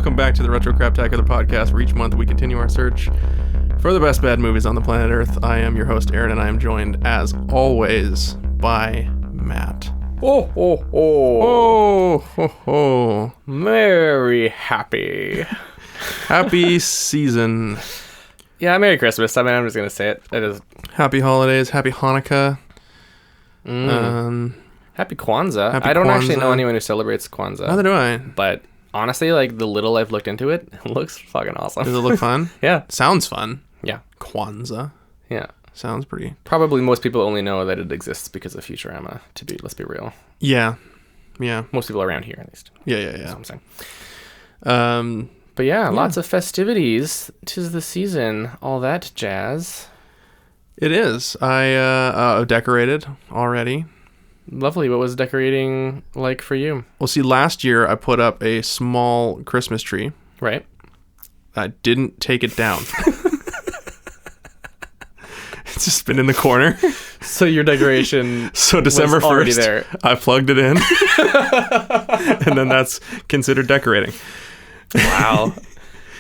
welcome back to the Retrocrappod podcast, where each month we continue our search for the best bad movies on the planet Earth. I am your host, Aaron, and I am joined, as always, by Matt. Oh, oh, oh. Oh, ho, ho. Merry happy. Happy season. Yeah, Merry Christmas. I mean, I'm just going to say it. It is. Happy holidays. Happy Hanukkah. Happy Kwanzaa. Happy I don't Kwanzaa. actually know anyone who celebrates Kwanzaa. Neither do I. But honestly, like, the little I've looked into it, it looks fucking awesome. Does it look fun? Yeah. Sounds fun. Yeah. Kwanzaa. Yeah. Sounds pretty. Probably most people only know that it exists because of Futurama, let's be real. Yeah. Yeah. Most people around here, at least. Yeah. That's what I'm saying. But yeah, lots of festivities. 'Tis the season. All that jazz. It is. I decorated already. Lovely. What was decorating like for you? Well, see, last year I put up a small Christmas tree. Right. I didn't take it down. It's just been in the corner. So your decoration So December was already 1st, there. I plugged it in. And then that's considered decorating. Wow.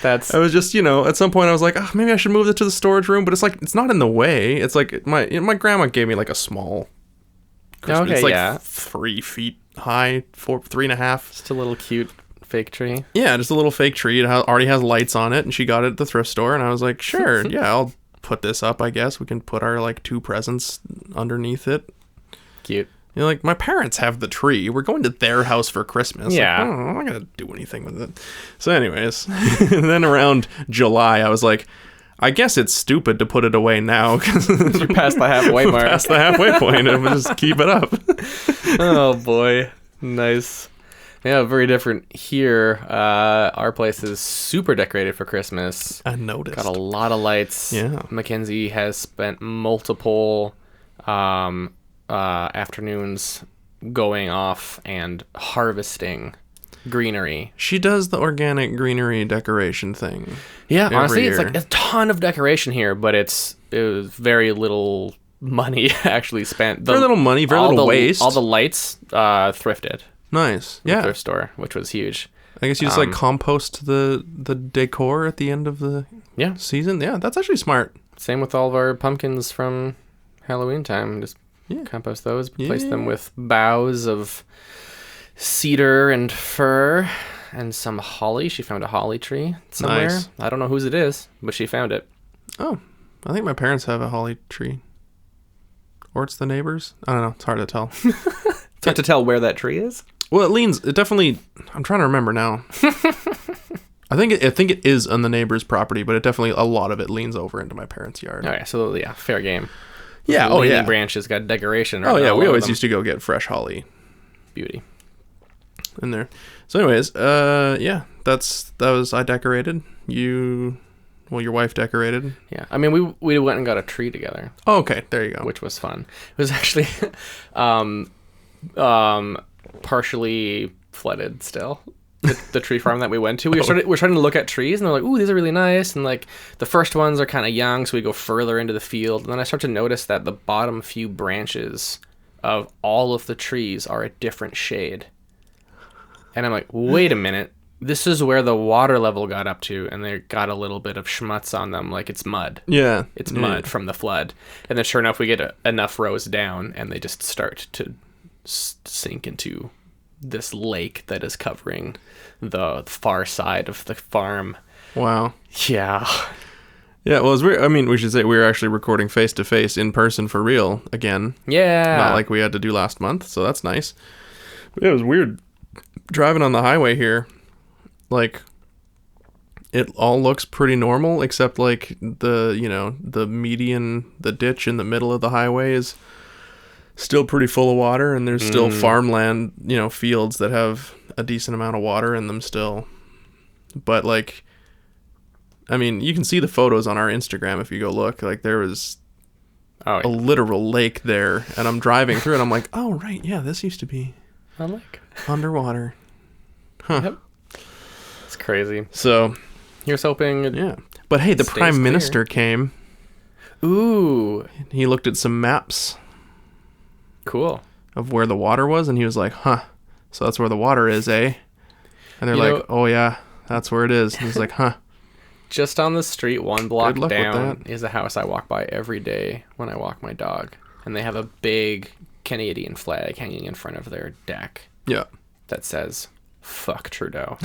That's I was just, at some point I was like, oh, maybe I should move it to the storage room. But it's like, it's not in the way. It's like my grandma gave me like a small Christmas. Okay, it's like yeah. 3 feet high, 3.5. just a little cute fake tree. Yeah, just a little fake tree. It already has lights on it, and she got it at the thrift store. And I was like, sure, yeah, I'll put this up, I guess. We can put our, like, 2 presents underneath it. Cute. Like, my parents have the tree. We're going to their house for Christmas. Yeah. Like, I'm not going to do anything with it. So anyways, and then around July, I was like, I guess it's stupid to put it away now. You're past the halfway mark. Past the halfway point, and we'll just keep it up. Oh, boy. Nice. Yeah, very different here. Our place is super decorated for Christmas. I noticed. Got a lot of lights. Yeah. Mackenzie has spent multiple afternoons going off and harvesting greenery. She does the organic greenery decoration thing. Yeah, every honestly, year. it's like a ton of decoration here, but it was very little money actually spent. Very little money, very little waste. All the lights thrifted. Nice. At the Yeah. thrift store, which was huge. I guess you just like compost the decor at the end of the season. Yeah, that's actually smart. Same with all of our pumpkins from Halloween time. Just compost those, replace them with boughs of cedar and fir and some holly. She found a holly tree somewhere. Nice. I don't know whose it is, but she found it. Oh, I think my parents have a holly tree. Or it's the neighbors. I don't know. It's hard to tell. It's hard to tell where that tree is. Well, it definitely, I'm trying to remember now. I think it is on the neighbor's property, but it definitely, a lot of it leans over into my parents' yard. All right, so yeah, fair game. Yeah, The leaning branches got decoration. Oh yeah, we always them. used to go get fresh holly Beauty. in there. So anyways, that was, I decorated. Your wife decorated. Yeah, I mean, we went and got a tree together. Oh, okay, there you go. Which was fun. It was actually partially flooded still. The tree farm that we went to, we're starting to look at trees, and they're like, "Ooh, these are really nice." And like the first ones are kind of young, so we go further into the field, and then I start to notice that the bottom few branches of all of the trees are a different shade. And I'm like, "Wait a minute, this is where the water level got up to, and they got a little bit of schmutz on them, like it's mud." Yeah, It's mud from the flood. And then sure enough, we get enough rows down, and they just start to sink into this lake that is covering the far side of the farm. Wow. Yeah. Yeah, well, we should say we were actually recording face-to-face in person for real again. Yeah. Not like we had to do last month, so that's nice. But it was weird driving on the highway here. Like, it all looks pretty normal, except like the median, the ditch in the middle of the highway is still pretty full of water, and there's still farmland, fields that have a decent amount of water in them still. But like, I mean, you can see the photos on our Instagram if you go look. Like, there was a literal lake there, and I'm driving through, and I'm like, oh right, yeah, this used to be a lake underwater. Huh. Yep. It's crazy. So here's hoping. Yeah, but hey, the Prime Minister came. Ooh. He looked at some maps. Cool. Of where the water was, and he was like, huh, so that's where the water is, eh? And they're like, oh yeah, that's where it is. And he's like, huh. Just on the street, one block Good luck with down, that. is a house I walk by every day when I walk my dog. And they have a big Canadian flag hanging in front of their deck Yeah. that says, "Fuck Trudeau."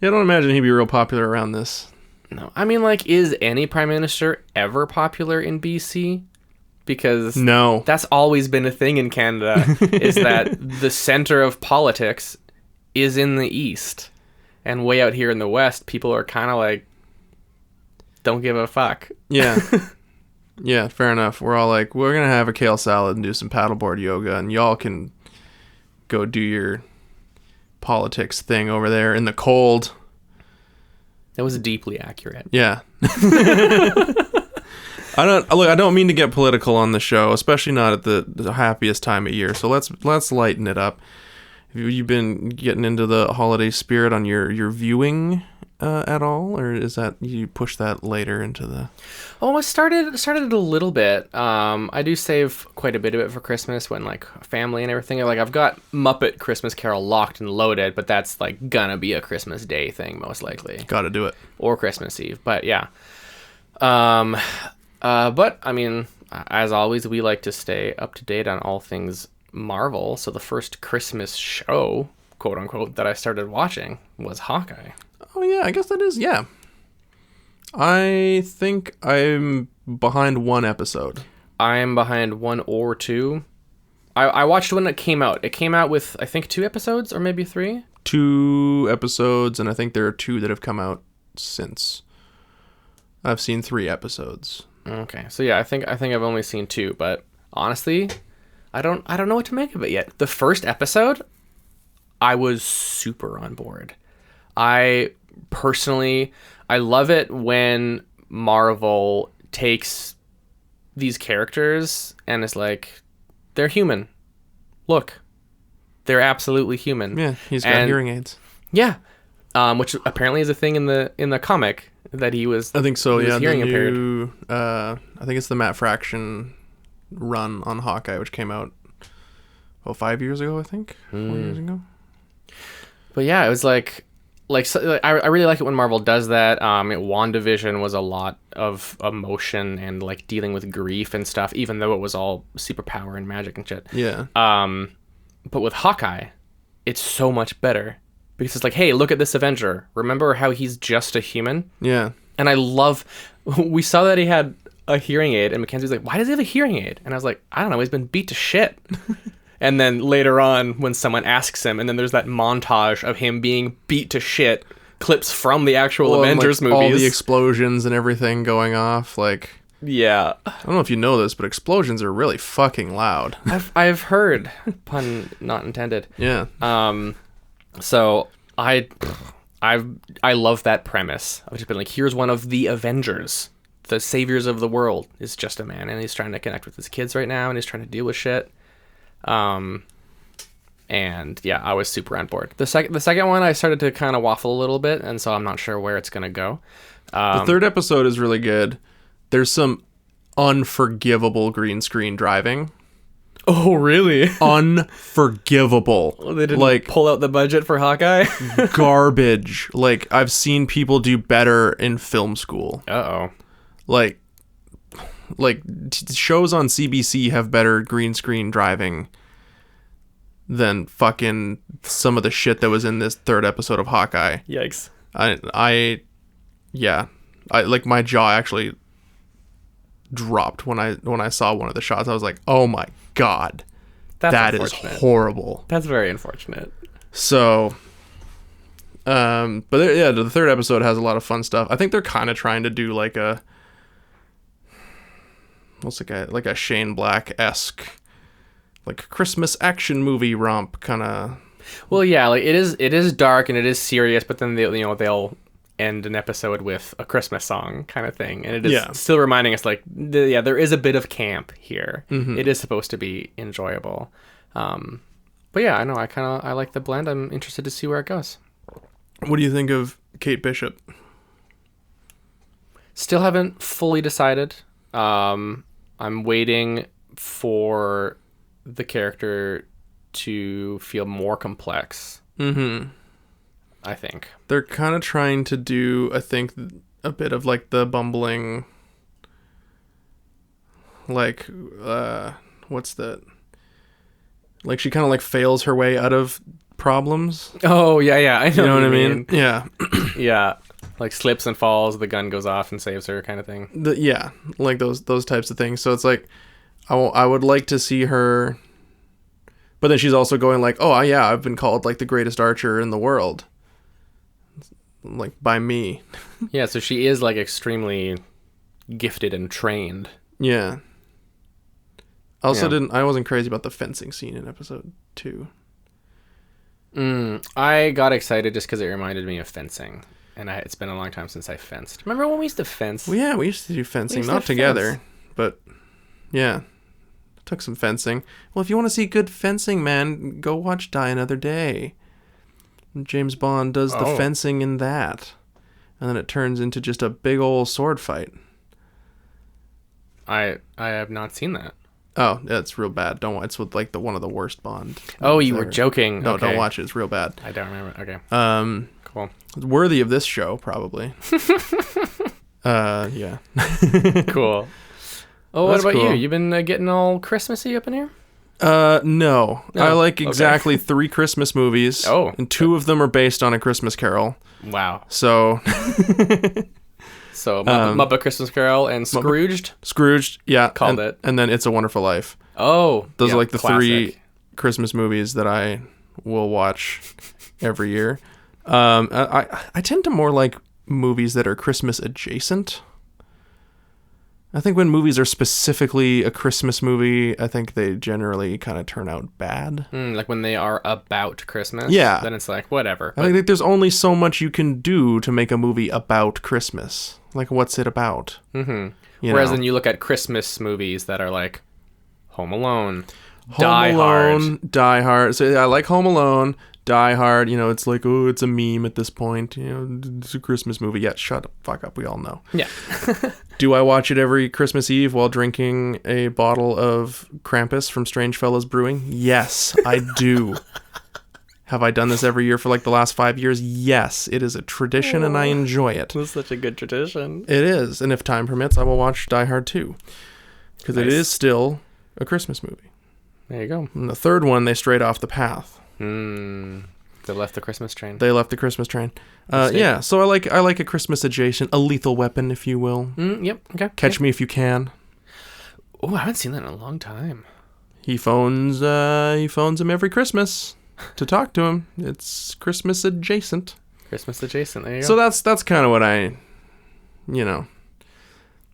Yeah, I don't imagine he'd be real popular around this. No. I mean, like, is any prime minister ever popular in BC? Because No. that's always been a thing in Canada, is that the center of politics is in the east. And way out here in the west, people are kind of like, don't give a fuck. Yeah. Yeah, fair enough. We're all like, we're going to have a kale salad and do some paddleboard yoga, and y'all can go do your politics thing over there in the cold. That was deeply accurate. Yeah. I don't mean to get political on the show, especially not at the happiest time of year. So let's lighten it up. Have you been getting into the holiday spirit on your viewing at all, or is that you push that later into the? Oh, I started it a little bit. I do save quite a bit of it for Christmas when like family and everything. Like I've got Muppet Christmas Carol locked and loaded, but that's like gonna be a Christmas Day thing most likely. Got to do it. Or Christmas Eve, but yeah. But I mean, as always, we like to stay up to date on all things Marvel. So the first Christmas show, quote unquote, that I started watching was Hawkeye. Oh yeah, I guess that is, yeah. I think I'm behind one episode. I'm behind one or two. I watched when it came out. It came out with, I think, 2 episodes or maybe 3. 2 episodes, and I think there are 2 that have come out since. I've seen 3 episodes. Okay, so yeah, I think I've only seen 2, but honestly, I don't know what to make of it yet. The first episode, I was super on board. I love it when Marvel takes these characters and is like, they're human. Look, they're absolutely human. Yeah, he's got hearing aids. Yeah, which apparently is a thing in the comic that he was. I think so. Yeah, hearing the impaired. new. I think it's the Matt Fraction run on Hawkeye, which came out 5 years ago. I think 4 years ago. But yeah, it was like I really like it when Marvel does that. WandaVision was a lot of emotion and like dealing with grief and stuff, even though it was all superpower and magic and shit. Yeah. But with Hawkeye, it's so much better because it's like, hey, look at this Avenger. Remember how he's just a human? Yeah. And I love. We saw that he had a hearing aid, and Mackenzie was like, "Why does he have a hearing aid?" And I was like, "I don't know. He's been beat to shit." And then later on, when someone asks him, and then there's that montage of him being beat to shit, clips from the actual Avengers like, movies. All the explosions and everything going off. Like, yeah. I don't know if you know this, but explosions are really fucking loud. I've heard, pun not intended. Yeah. So I love that premise. I've just been like, here's one of the Avengers, the saviors of the world, is just a man, and he's trying to connect with his kids right now, and he's trying to deal with shit. And yeah, I was super on board. The second one, I started to kind of waffle a little bit, and so I'm not sure where it's gonna go. The third episode is really good. There's some unforgivable green screen driving. Oh, really? Unforgivable. They didn't pull out the budget for Hawkeye? Garbage. Like, I've seen people do better in film school. Uh-oh. Like shows on CBC have better green screen driving than fucking some of the shit that was in this third episode of Hawkeye. Yikes. I like, my jaw actually dropped when I saw one of the shots. I was like, oh my god, that is horrible. That's very unfortunate. So but yeah, the third episode has a lot of fun stuff. I think they're kind of trying to do like a Shane Black-esque, like, Christmas action movie romp kind of. Well, yeah, like it is dark and it is serious, but then they'll end an episode with a Christmas song kind of thing, and it is still reminding us like there is a bit of camp here. Mm-hmm. It is supposed to be enjoyable. But yeah, I know I like the blend. I'm interested to see where it goes. What do you think of Kate Bishop? Still haven't fully decided. I'm waiting for the character to feel more complex. Mm-hmm. I think. They're kind of trying to do, I think, a bit of like the bumbling, like, what's that? Like she kind of like fails her way out of problems. Oh, yeah. I know, You know what I mean? Yeah. Yeah. Like slips and falls, the gun goes off and saves her kind of thing. Yeah, like those types of things. So it's like, I would like to see her, but then she's also going like, oh yeah, I've been called like the greatest archer in the world, like by me. Yeah, so she is like extremely gifted and trained. Yeah. I wasn't crazy about the fencing scene in episode 2. I got excited just because it reminded me of fencing. And it's been a long time since I fenced. Remember when we used to fence? Well, yeah, we used to do fencing, not together, but yeah, took some fencing. Well, if you want to see good fencing, man, go watch Die Another Day. James Bond does the fencing in that, and then it turns into just a big old sword fight. I have not seen that. Oh, yeah, it's real bad. Don't watch. It's with like one of the worst Bond. Oh, you were joking. No, okay. Don't watch it. It's real bad. I don't remember. Okay. Cool. It's worthy of this show, probably. Yeah. Cool. Oh, what That's about cool. you? You been getting all Christmassy up in here? No. I like exactly 3 Christmas movies. Oh. And 2 of them are based on A Christmas Carol. Wow. So. So Muppet Christmas Carol and Scrooged, yeah. Called it. And then It's a Wonderful Life. Oh. Those are like the classic. 3 Christmas movies that I will watch every year. I tend to more like movies that are Christmas adjacent. I think when movies are specifically a Christmas movie, I think they generally kind of turn out bad. Like when they are about Christmas. Yeah. Then it's like, whatever. I think there's only so much you can do to make a movie about Christmas. Like, what's it about? Mm-hmm. Whereas then you look at Christmas movies that are like Home Alone, Die Hard. So I like Home Alone, Die Hard. You know, it's like, oh, it's a meme at this point. You know, it's a Christmas movie. Yeah, shut the fuck up. We all know. Yeah. Do I watch it every Christmas Eve while drinking a bottle of Krampus from Strange Fellows Brewing? Yes, I do. Have I done this every year for like the last 5 years? Yes, it is a tradition and I enjoy it. That's such a good tradition. It is, and if time permits, I will watch Die Hard 2. Because It is still a Christmas movie. There you go. And the third one, they strayed off the path. They left the Christmas train. Yeah, so I like a Christmas adjacent, a Lethal Weapon, if you will. Yep, okay. Catch Me If You Can. Oh, I haven't seen that in a long time. He phones him every Christmas to talk to him. It's Christmas adjacent. There you go. So that's kind of what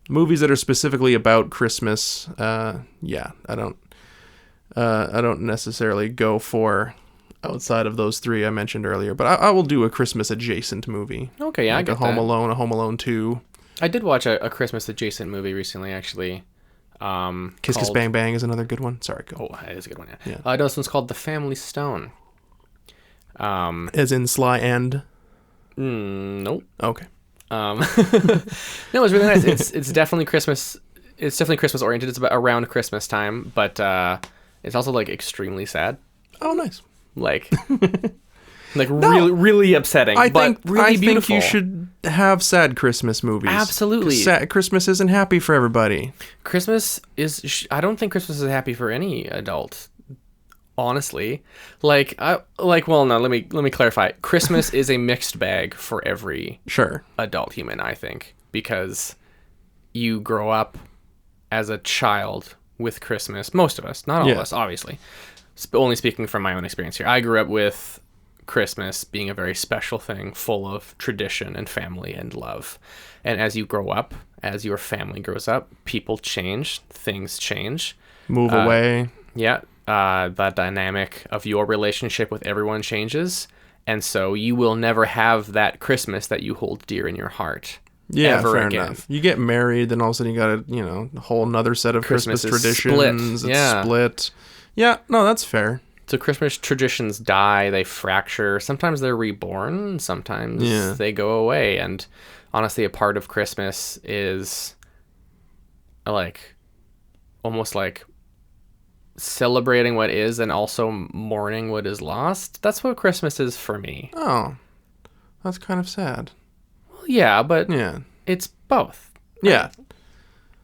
movies that are specifically about Christmas. Yeah, I don't necessarily go for outside of those 3 I mentioned earlier, but I will do a Christmas adjacent movie. Okay, yeah, like I get a Home Alone 2. I did watch a Christmas adjacent movie recently, actually. Kiss Kiss Bang Bang is another good one. Sorry, go. Oh, that is a good one, yeah. No, this one's called The Family Stone. As in Sly and? Nope. Okay. No, it's really nice. It's definitely Christmas. It's definitely Christmas oriented. It's about around Christmas time, but it's also like extremely sad. Oh, nice. Like really upsetting. I think you should have sad Christmas movies. Absolutely. Christmas isn't happy for everybody. I don't think Christmas is happy for any adult. Honestly, let me clarify. Christmas is a mixed bag for every adult human, I think, because you grow up as a child with Christmas. Most of us, not all of us, obviously. Only speaking from my own experience here. I grew up with Christmas being a very special thing, full of tradition and family and love. And as you grow up, as your family grows up, people change, things change. Move away. Yeah. The dynamic of your relationship with everyone changes. And so you will never have that Christmas that you hold dear in your heart. Yeah, ever fair again. enough. You get married, then all of a sudden you got a whole another set of Christmas traditions. Split. It's split. Yeah, no, that's fair. So Christmas traditions die, they fracture. Sometimes they're reborn, sometimes they go away. And honestly, a part of Christmas is like almost like celebrating what is and also mourning what is lost. That's what Christmas is for me. Oh. That's kind of sad. Well, yeah, but Yeah. it's both. Yeah.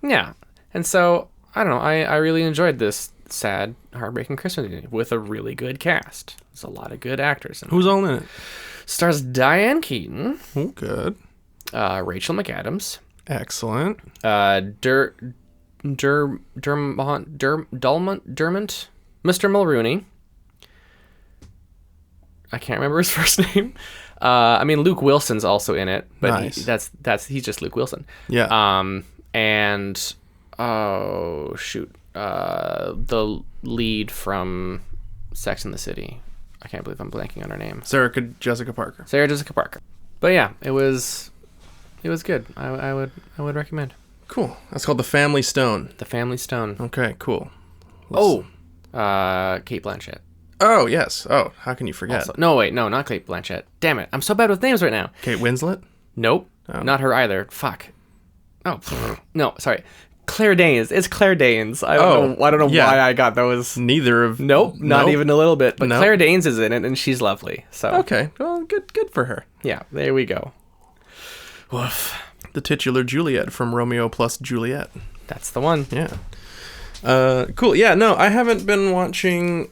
Yeah. And so, I don't know, I really enjoyed this sad, heartbreaking Christmas movie with a really good cast. There's a lot of good actors in it. Who's all in it? Stars Diane Keaton, Oh, good. Rachel McAdams, Excellent. Dermont, Mr. Mulrooney. I can't remember his first name. I mean, Luke Wilson's also in it, but Nice. he's just Luke Wilson. Yeah. And oh shoot, the lead from Sex and the City. I can't believe I'm blanking on her name. Sarah Jessica Parker. Sarah Jessica Parker. But yeah, it was good. I would recommend. Cool. That's called The Family Stone. The Family Stone. Okay, cool. Cate Blanchett. Oh, yes. Oh, how can you forget? Also, no, wait, no, not Cate Blanchett. Damn it, I'm so bad with names right now. Kate Winslet? Nope, not her either. Fuck. Oh, no, sorry. Claire Danes. It's Claire Danes. I don't know why I got those. Neither of... Nope, not even a little bit. But Nope. Claire Danes is in it, and she's lovely. So Okay, well, good for her. yeah, there we go. Woof. The titular Juliet from Romeo plus Juliet. That's the one. Yeah. Cool. Yeah, no, I haven't been watching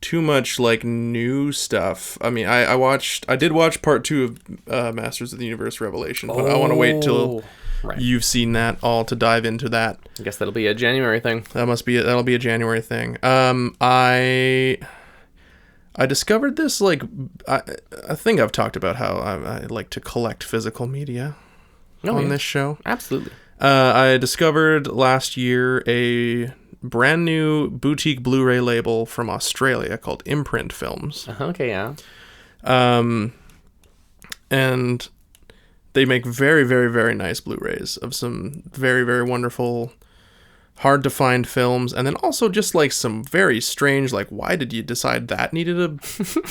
too much like new stuff. I mean, I did watch part 2 of Masters of the Universe Revelation, but I want to wait till you've seen that all to dive into that. I guess that'll be a January thing. That'll be a January thing. I discovered this, like, I think I've talked about how I like to collect physical media on this show. Absolutely. I discovered last year a brand new boutique Blu-ray label from Australia called Imprint Films. Okay, yeah. And they make very, very, very nice Blu-rays of some very, very wonderful, hard to find films, and then also just like some very strange, like, why did you decide that needed a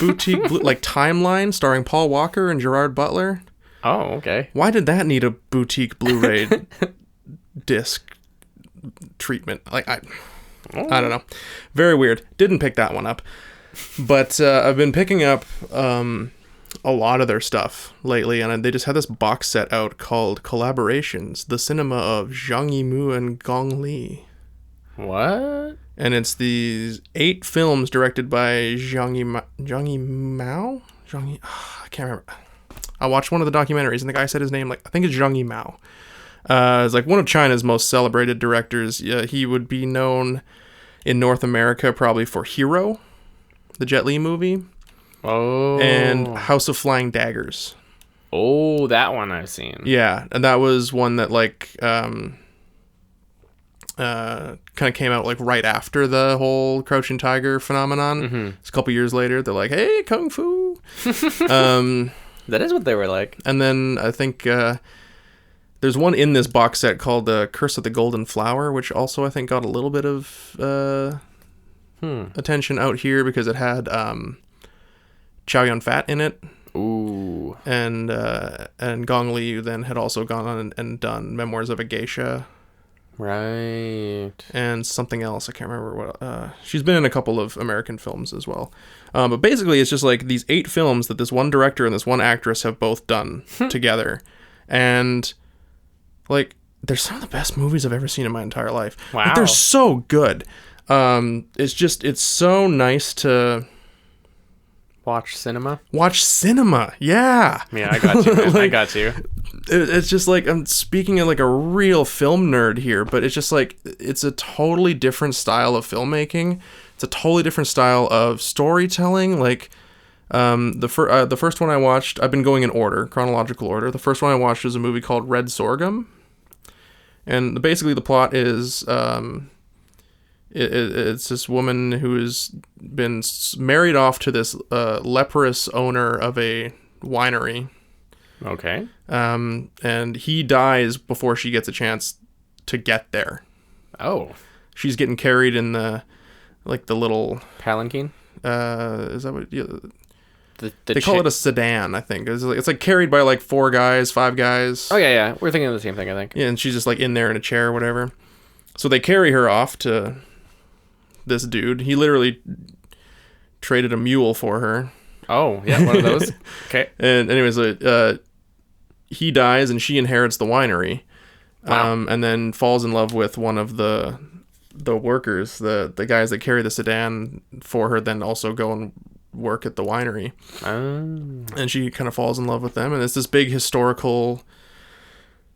boutique like Timeline starring Paul Walker and Gerard Butler? Oh, okay. Why did that need a boutique Blu-ray disc treatment? Like, I don't know. Very weird. Didn't pick that one up. But I've been picking up a lot of their stuff lately, and they just had this box set out called Collaborations, the cinema of Zhang Yimou and Gong Li. What? And it's these 8 films directed by Zhang Yimou? I can't remember. I watched one of the documentaries, and the guy said his name, like, I think it's Zhang Yimou. It's like one of China's most celebrated directors. He would be known in North America probably for Hero, the Jet Li movie. Oh. And House of Flying Daggers. Oh, that one I've seen. Yeah, and that was one that, like, kind of came out, like, right after the whole Crouching Tiger phenomenon. Mm-hmm. It's a couple years later. They're like, hey, Kung Fu. That is what they were like. And then I think there's one in this box set called Curse of the Golden Flower, which also I think got a little bit of attention out here because it had Chow Yun-fat in it. Ooh. And Gong Li then had also gone on and done Memoirs of a Geisha. Right. And something else. I can't remember what. She's been in a couple of American films as well. But basically, it's just like these 8 films that this one director and this one actress have both done together. And, like, they're some of the best movies I've ever seen in my entire life. Wow. Like, they're so good. It's so nice to watch cinema. Yeah. Yeah, I got you, man. Like, I got you. It's just like, I'm speaking of like a real film nerd here, but it's just like, it's a totally different style of filmmaking. It's a totally different style of storytelling. Like, the first one I watched, I've been going in order, chronological order. The first one I watched was a movie called Red Sorghum. And basically the plot is, it's this woman who has been married off to this leprous owner of a winery. Okay. And he dies before she gets a chance to get there. Oh. She's getting carried in the little palanquin. Is that what? Yeah. They call it a sedan, I think. It's like carried by like 4 guys, 5 guys. Oh yeah. We're thinking of the same thing, I think. Yeah, and she's just like in there in a chair or whatever. So they carry her off to this dude. He literally traded a mule for her. Oh, yeah, one of those. Okay. And anyways, he dies and she inherits the winery. Wow. And then falls in love with one of the workers, the guys that carry the sedan for her, then also go and work at the winery. And she kind of falls in love with them, and it's this big historical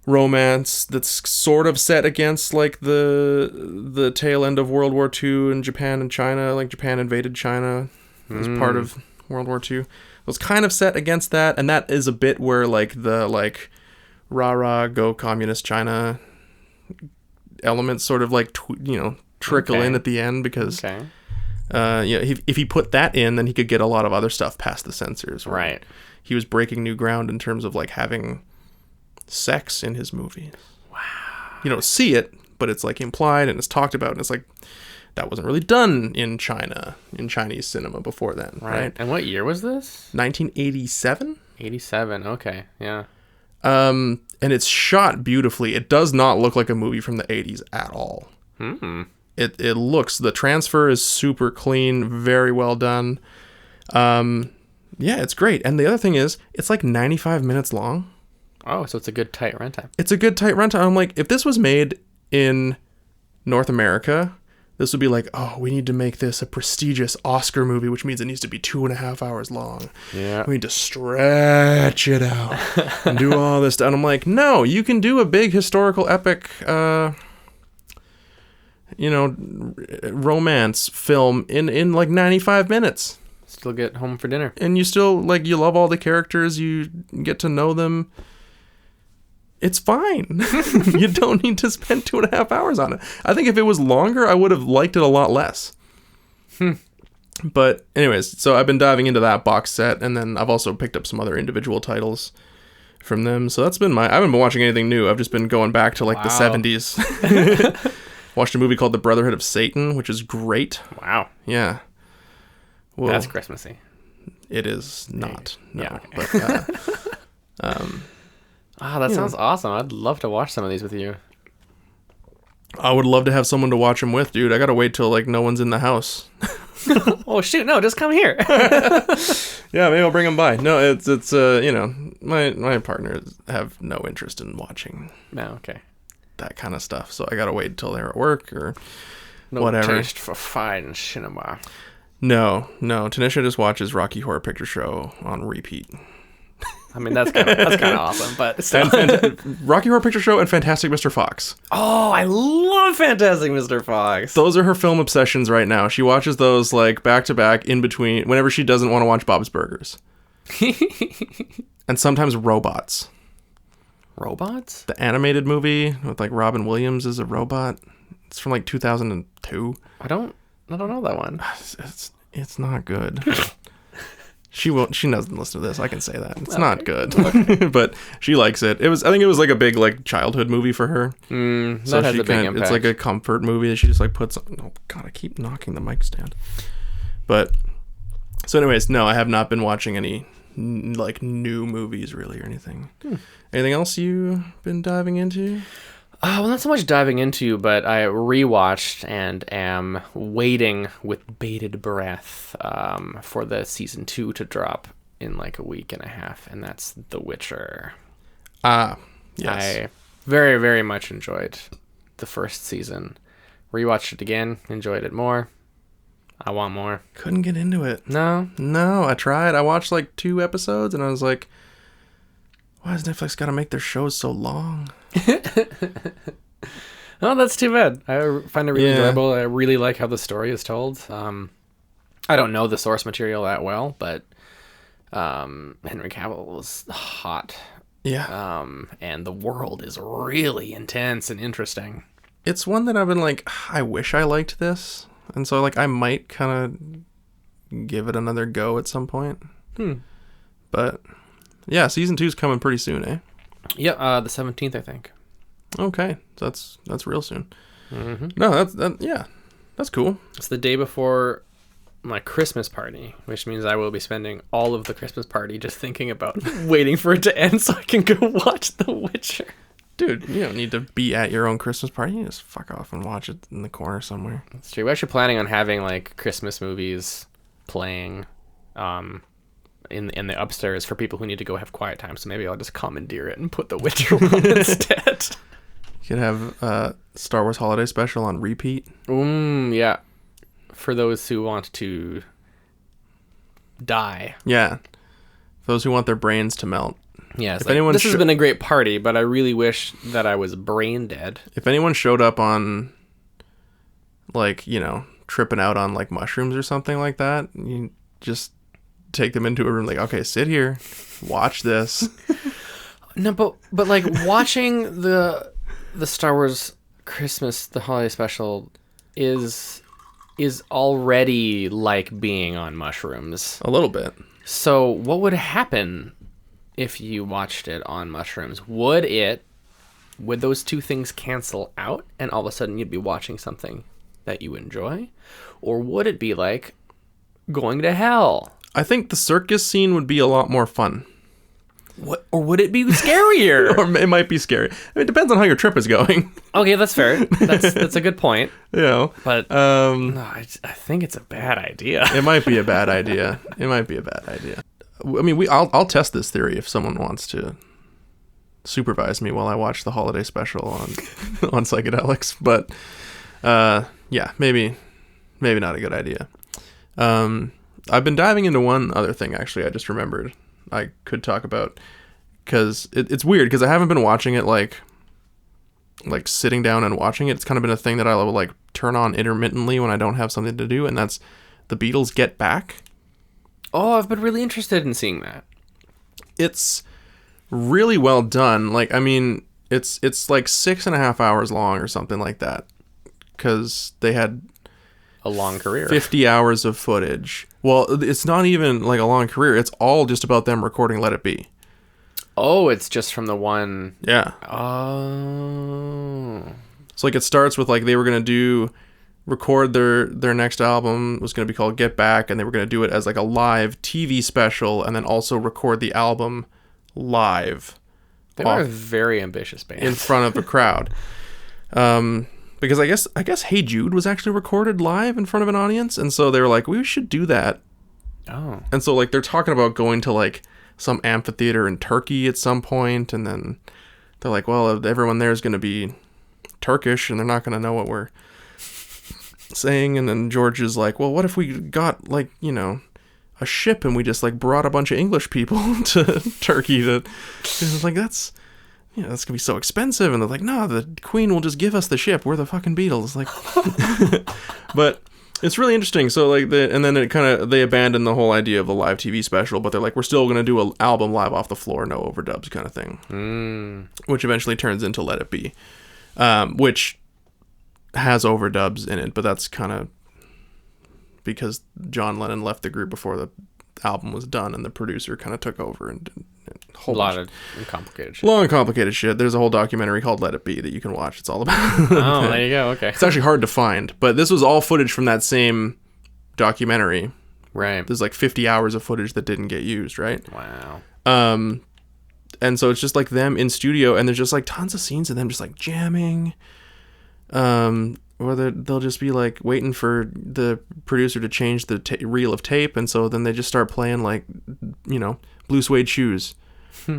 romance that's sort of set against like the tail end of World War II in Japan and China. Like Japan invaded China as part of World War II. It was kind of set against that, and that is a bit where like the like rah go communist China elements sort of like trickle in at the end, because if he put that in, then he could get a lot of other stuff past the censors. Right. He was breaking new ground in terms of like having sex in his movies. Wow. You don't see it, but it's like implied and it's talked about, and it's like that wasn't really done in China, in Chinese cinema before then. Right. And what year was this? 1987. 87. Okay. Yeah. And it's shot beautifully. It does not look like a movie from the 80s at all. It looks, the transfer is super clean, very well done. Yeah, it's great. And the other thing is, it's like 95 minutes long. Oh, so it's a good tight runtime. It's a good tight runtime. I'm like, if this was made in North America, this would be like, oh, we need to make this a prestigious Oscar movie, which means it needs to be 2.5 hours long. Yeah. We need to stretch it out and do all this stuff. And I'm like, no, you can do a big historical epic, romance film in like 95 minutes. Still get home for dinner. And you still, like, you love all the characters, you get to know them. It's fine. You don't need to spend 2.5 hours on it. I think if it was longer, I would have liked it a lot less. But anyways, so I've been diving into that box set, and then I've also picked up some other individual titles from them. So that's been I haven't been watching anything new. I've just been going back to like the 70s. Watched a movie called The Brotherhood of Satan, which is great. Wow. Yeah. Well, that's Christmassy. It is not. No. Yeah, okay. But that sounds awesome. I'd love to watch some of these with you. I would love to have someone to watch them with, dude. I gotta wait till like no one's in the house. Oh shoot! No, just come here. Yeah, maybe I'll bring them by. No, it's my partners have no interest in watching. No, okay. That kind of stuff. So I gotta wait until they're at work or no whatever. Taste for fine cinema. No. Tanisha just watches Rocky Horror Picture Show on repeat. I mean, that's kind of awesome, but still. Rocky Horror Picture Show and Fantastic Mr. Fox. Oh, I love Fantastic Mr. Fox. Those are her film obsessions right now. She watches those like back to back in between whenever she doesn't want to watch Bob's Burgers. And sometimes Robots. Robots? The animated movie with like Robin Williams as a robot. It's from like 2002. I don't know that one. It's not good. She doesn't listen to this. I can say that. It's not good. But she likes it. I think it was like a big like childhood movie for her. So that has a big impact. It's like a comfort movie that she just like puts on. Oh god, I keep knocking the mic stand. But so anyways, no, I have not been watching any like new movies really or anything. Anything else you've been diving into? Well, not so much diving into, but I rewatched and am waiting with bated breath for the season 2 to drop in like a week and a half, and that's The Witcher. Yes. I very, very much enjoyed the first season. Rewatched it again, enjoyed it more. I want more. Couldn't get into it. No, I tried. I watched like 2 episodes, and I was like, why does Netflix got to make their shows so long? Oh, that's too bad. I find it really enjoyable. I really like how the story is told. I don't know the source material that well, but Henry Cavill was hot. Yeah. And the world is really intense and interesting. It's one that I've been like, I wish I liked this. And so like I might kind of give it another go at some point. But yeah, season 2 is coming pretty soon, eh? Yeah, the 17th, I think. Okay, so that's real soon. Mm-hmm. No, that's cool. It's the day before my Christmas party, which means I will be spending all of the Christmas party just thinking about waiting for it to end so I can go watch The Witcher. Dude, you don't need to be at your own Christmas party. You just fuck off and watch it in the corner somewhere. That's true. We're actually planning on having like Christmas movies playing in the upstairs for people who need to go have quiet time. So maybe I'll just commandeer it and put the Witcher one instead. You could have Star Wars Holiday Special on repeat. Yeah. For those who want to die. Yeah. Those who want their brains to melt. Yeah, this has been a great party, but I really wish that I was brain dead. If anyone showed up on, like, tripping out on, like, mushrooms or something like that, you just take them into a room, like, okay, sit here, watch this. No, but like, watching the Star Wars Christmas, the holiday special, is already like being on mushrooms. A little bit. So what would happen if you watched it on mushrooms? Would those two things cancel out and all of a sudden you'd be watching something that you enjoy? Or would it be like going to hell? I think the circus scene would be a lot more fun. What, or would it be scarier? Or it might be scary. I mean, it depends on how your trip is going. Okay, that's fair. That's a good point. But no, I think it's a bad idea. It might be a bad idea. I mean, I'll test this theory if someone wants to supervise me while I watch the holiday special on psychedelics. But yeah, maybe not a good idea. I've been diving into one other thing, actually. I just remembered I could talk about, because it's weird, because I haven't been watching it like sitting down and watching it. It's kind of been a thing that I will like turn on intermittently when I don't have something to do, and that's the Beatles Get Back. Oh, I've been really interested in seeing that. It's really well done. Like, I mean, it's like 6.5 hours long or something like that, because they had a long career, 50 hours of footage. Well, it's not even like a long career. It's all just about them recording Let It Be. Oh, it's just from the one. Yeah. Oh. So like it starts with like they were going to record their next album. It was going to be called Get Back, and they were going to do it as like a live TV special, and then also record the album live. They were a very ambitious band. In front of a crowd. Because I guess Hey Jude was actually recorded live in front of an audience, and so they were like, we should do that. Oh. And so like they're talking about going to like some amphitheater in Turkey at some point, and then they're like, well, everyone there is going to be Turkish, and they're not going to know what we're saying. And then George is like, well, what if we got like, a ship and we just like brought a bunch of English people to Turkey to, it's like, that's going to be so expensive. And they're like, no, the Queen will just give us the ship. We're the fucking Beatles. Like, but it's really interesting. So like and then they abandoned the whole idea of the live TV special, but they're like, we're still going to do an album live off the floor, no overdubs kind of thing, which eventually turns into Let It Be, which has overdubs in it, but that's kind of because John Lennon left the group before the album was done, and the producer kind of took over and a whole lot of complicated shit. Long and complicated shit. There's a whole documentary called Let It Be that you can watch. It's all about Oh, there you go. Okay. It's actually hard to find, but this was all footage from that same documentary. Right. There's like 50 hours of footage that didn't get used, right? Wow. And so it's just like them in studio, and there's just like tons of scenes of them just like jamming. Or they'll just be like waiting for the producer to change the reel of tape, and so then they just start playing like, Blue Suede Shoes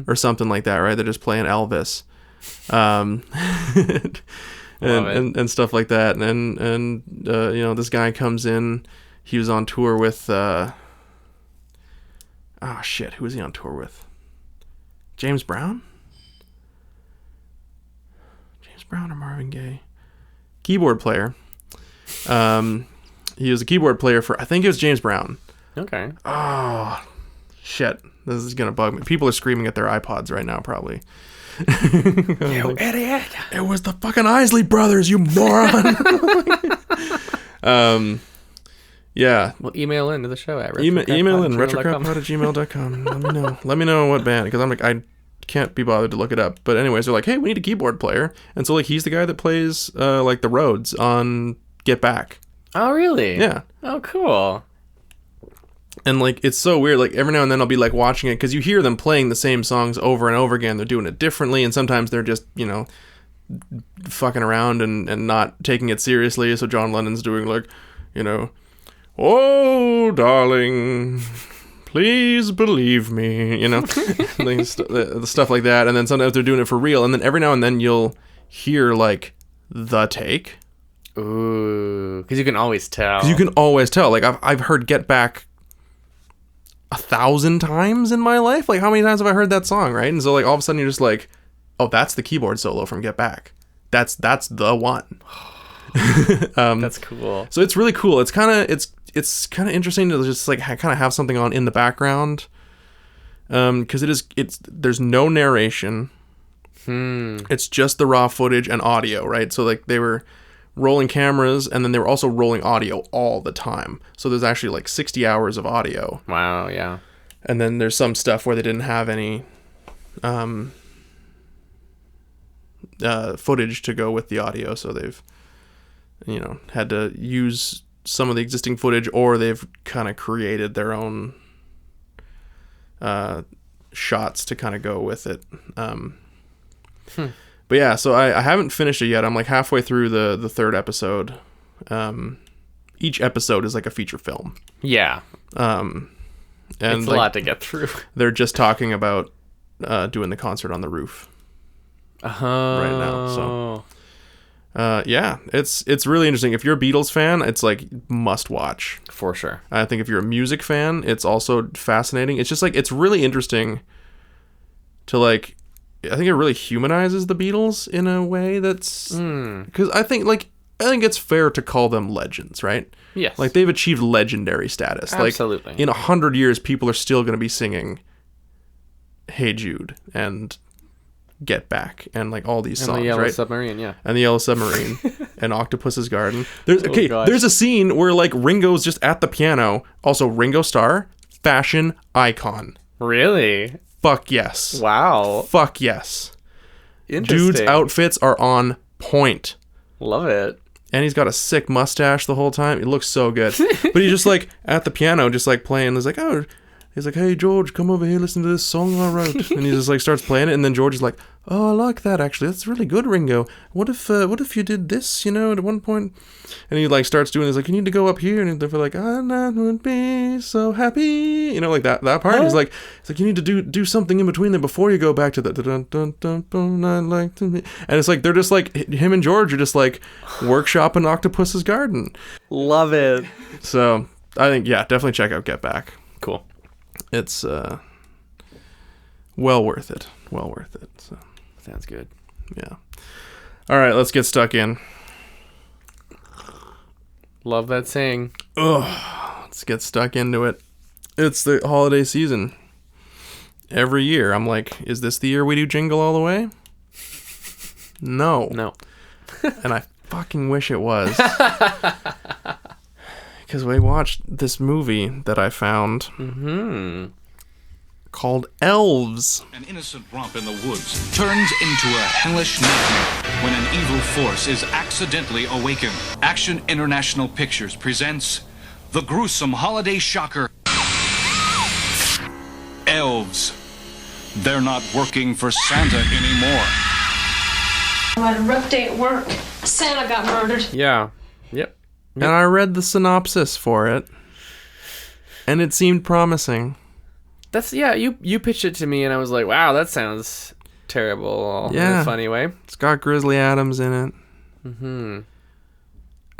or something like that, right? They're just playing Elvis, and stuff like that. And this guy comes in. He was on tour with who was he on tour with? James Brown or Marvin Gaye? Keyboard player. He was a keyboard player for, I think it was James Brown. Okay. Oh, shit. This is going to bug me. People are screaming at their iPods right now, probably. You idiot. It was the fucking Isley Brothers, you moron. Yeah. Well, email into the show at email in retrocrappod@gmail.com. Let me know what band, because I'm like, I can't be bothered to look it up. But anyways, they're like, hey, we need a keyboard player. And so like he's the guy that plays like the Rhodes on Get Back. Oh, really? Yeah. Oh, cool. And like it's so weird, like every now and then I'll be like watching it, because you hear them playing the same songs over and over again. They're doing it differently, and sometimes they're just fucking around and not taking it seriously. So John Lennon's doing like, oh darling, please believe me, you know, the stuff like that. And then sometimes they're doing it for real. And then every now and then you'll hear like the take. Ooh, because you can always tell. Because you can always tell. Like I've heard Get Back 1,000 times in my life. Like how many times have I heard that song, right? And so like all of a sudden you're just like, oh, that's the keyboard solo from Get Back. That's the one. That's cool. So it's really cool. It's kind of interesting to just like kind of have something on in the background, because there's no narration. It's just the raw footage and audio, right? So like they were rolling cameras and then they were also rolling audio all the time. So there's actually like 60 hours of audio. Wow, yeah. And then there's some stuff where they didn't have any footage to go with the audio, so they've had to use some of the existing footage, or they've kind of created their own shots to kind of go with it. But yeah, so I haven't finished it yet. I'm like halfway through the third episode. Each episode is like a feature film. Yeah. And it's a lot to get through. They're just talking about doing the concert on the roof right now. So yeah, it's really interesting. If you're a Beatles fan, it's like must watch for sure. I think if you're a music fan, it's also fascinating. It's just like it's really interesting to like. I think it really humanizes the Beatles in a way that's because I think it's fair to call them legends, right? Yes. Like they've achieved legendary status. Absolutely. Like in 100 years, people are still going to be singing "Hey Jude" and "Get Back" and like all these songs, and the Yellow right? Submarine, yeah. And the Yellow Submarine and Octopus's Garden. There's a scene where like Ringo's just at the piano. Also, Ringo Starr, fashion icon. Really? Fuck yes. Wow. Fuck yes. Interesting. Dude's outfits are on point. Love it. And he's got a sick mustache the whole time. It looks so good. But he's just like at the piano, just like playing. He's like, hey George, come over here, listen to this song I wrote. And he just like starts playing it, and then George is like, oh, I like that actually. That's really good, Ringo. What if you did this, at one point? And he like starts doing this, like, you need to go up here, and they're like, I would be so happy, like that part. Huh? He's like you need to do something in between there before you go back to the dun dun dun dun. I like to be. And it's like they're just like him and George are just like workshopping Octopus's Garden. Love it. So I think definitely check out Get Back. Cool. It's well worth it. So. Sounds good. Yeah. All right, let's get stuck in. Love that saying. Let's get stuck into it. It's the holiday season. Every year, I'm like, is this the year we do Jingle All the Way? No. And I fucking wish it was. Because we watched this movie that I found called Elves. An innocent romp in the woods turns into a hellish nightmare when an evil force is accidentally awakened. Action International Pictures presents the gruesome holiday shocker, Elves. They're not working for Santa anymore. I had a rough day at work. Santa got murdered. Yeah. Yep. And I read the synopsis for it, and it seemed promising. You pitched it to me, and I was like, wow, that sounds terrible in a funny way. It's got Grizzly Adams in it.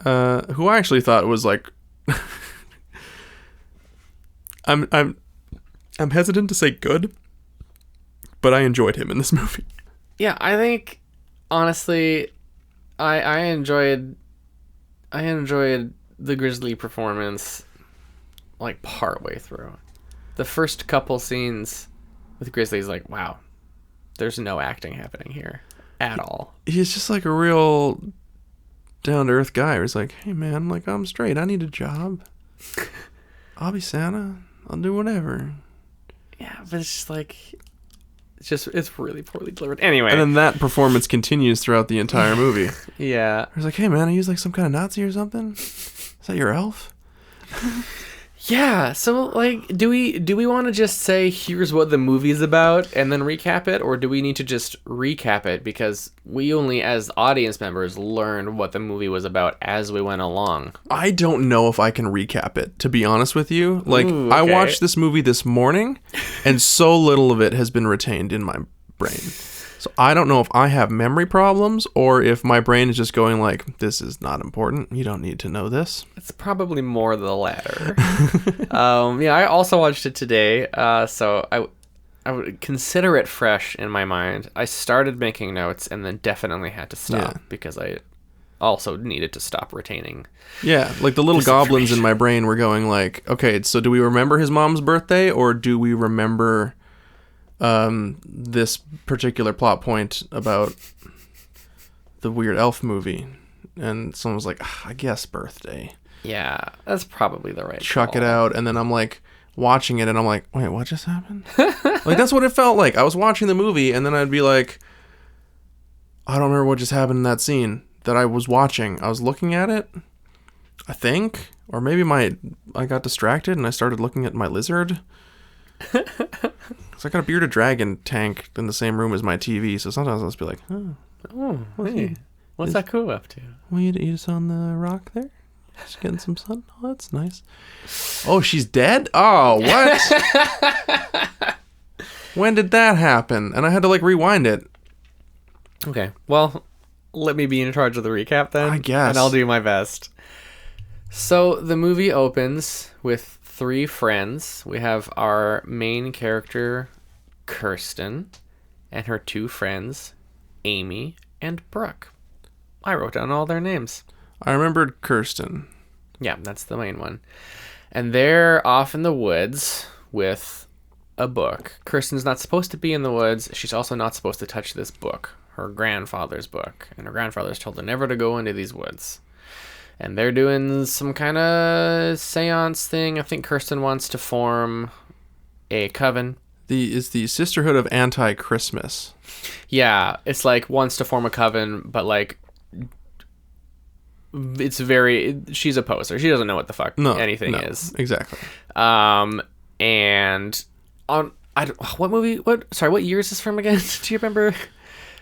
Who I actually thought was like I'm hesitant to say good, but I enjoyed him in this movie. Yeah, I think honestly I enjoyed the Grizzly performance like partway through. The first couple scenes with Grizzly's like, wow, there's no acting happening here at all. He's just like a real down-to-earth guy who's like, hey man, like I'm straight, I need a job. I'll be Santa. I'll do whatever. Yeah, but it's just like it's really poorly delivered. Anyway. And then that performance continues throughout the entire movie. Yeah. He's like, hey man, are you like some kind of Nazi or something? Is that your elf? Yeah, so like do we want to just say here's what the movie's about and then recap it, or do we need to just recap it because we only as audience members learned what the movie was about as we went along? I don't know if I can recap it, to be honest with you. Like, Ooh, I okay. watched this movie this morning, and so little of it has been retained in my brain. So I don't know if I have memory problems or if my brain is just going like, this is not important. You don't need to know this. It's probably more the latter. Yeah, I also watched it today, so I would consider it fresh in my mind. I started making notes and then definitely had to stop because I also needed to stop retaining. Yeah, like the little goblins in my brain were going like, okay, so do we remember his mom's birthday or do we remember this particular plot point about the weird elf movie? And someone was like, I guess birthday. Yeah, that's probably the right Chuck call. it out. And then I'm like watching it and I'm like, wait, what just happened? Like, that's what it felt like. I was watching the movie and then I'd be like, I don't remember what just happened in that scene that I was watching. I was looking at it, I think, or maybe I got distracted and I started looking at my lizard. So I got a bearded dragon tank in the same room as my TV, so sometimes I'll just be like, Oh, hey. What's that cool up to? want you to eat us on the rock there? Just getting some sun? Oh, that's nice. Oh, she's dead? Oh, what? When did that happen? And I had to like rewind it. Okay, well, let me be in charge of the recap then. I guess. And I'll do my best. So the movie opens with 3 friends. We have our main character, Kirsten, and her 2 friends, Amy and Brooke. I wrote down all their names. I remembered Kirsten. Yeah, that's the main one. And they're off in the woods with a book. Kirsten's not supposed to be in the woods. She's also not supposed to touch this book, her grandfather's book. And her grandfather's told her never to go into these woods. And they're doing some kind of seance thing. I think Kirsten wants to form a coven. Is the Sisterhood of Anti-Christmas. Yeah, it's like wants to form a coven, but like she's a poser. She doesn't know what the fuck anything is. Exactly. And on what year is this from again? Do you remember?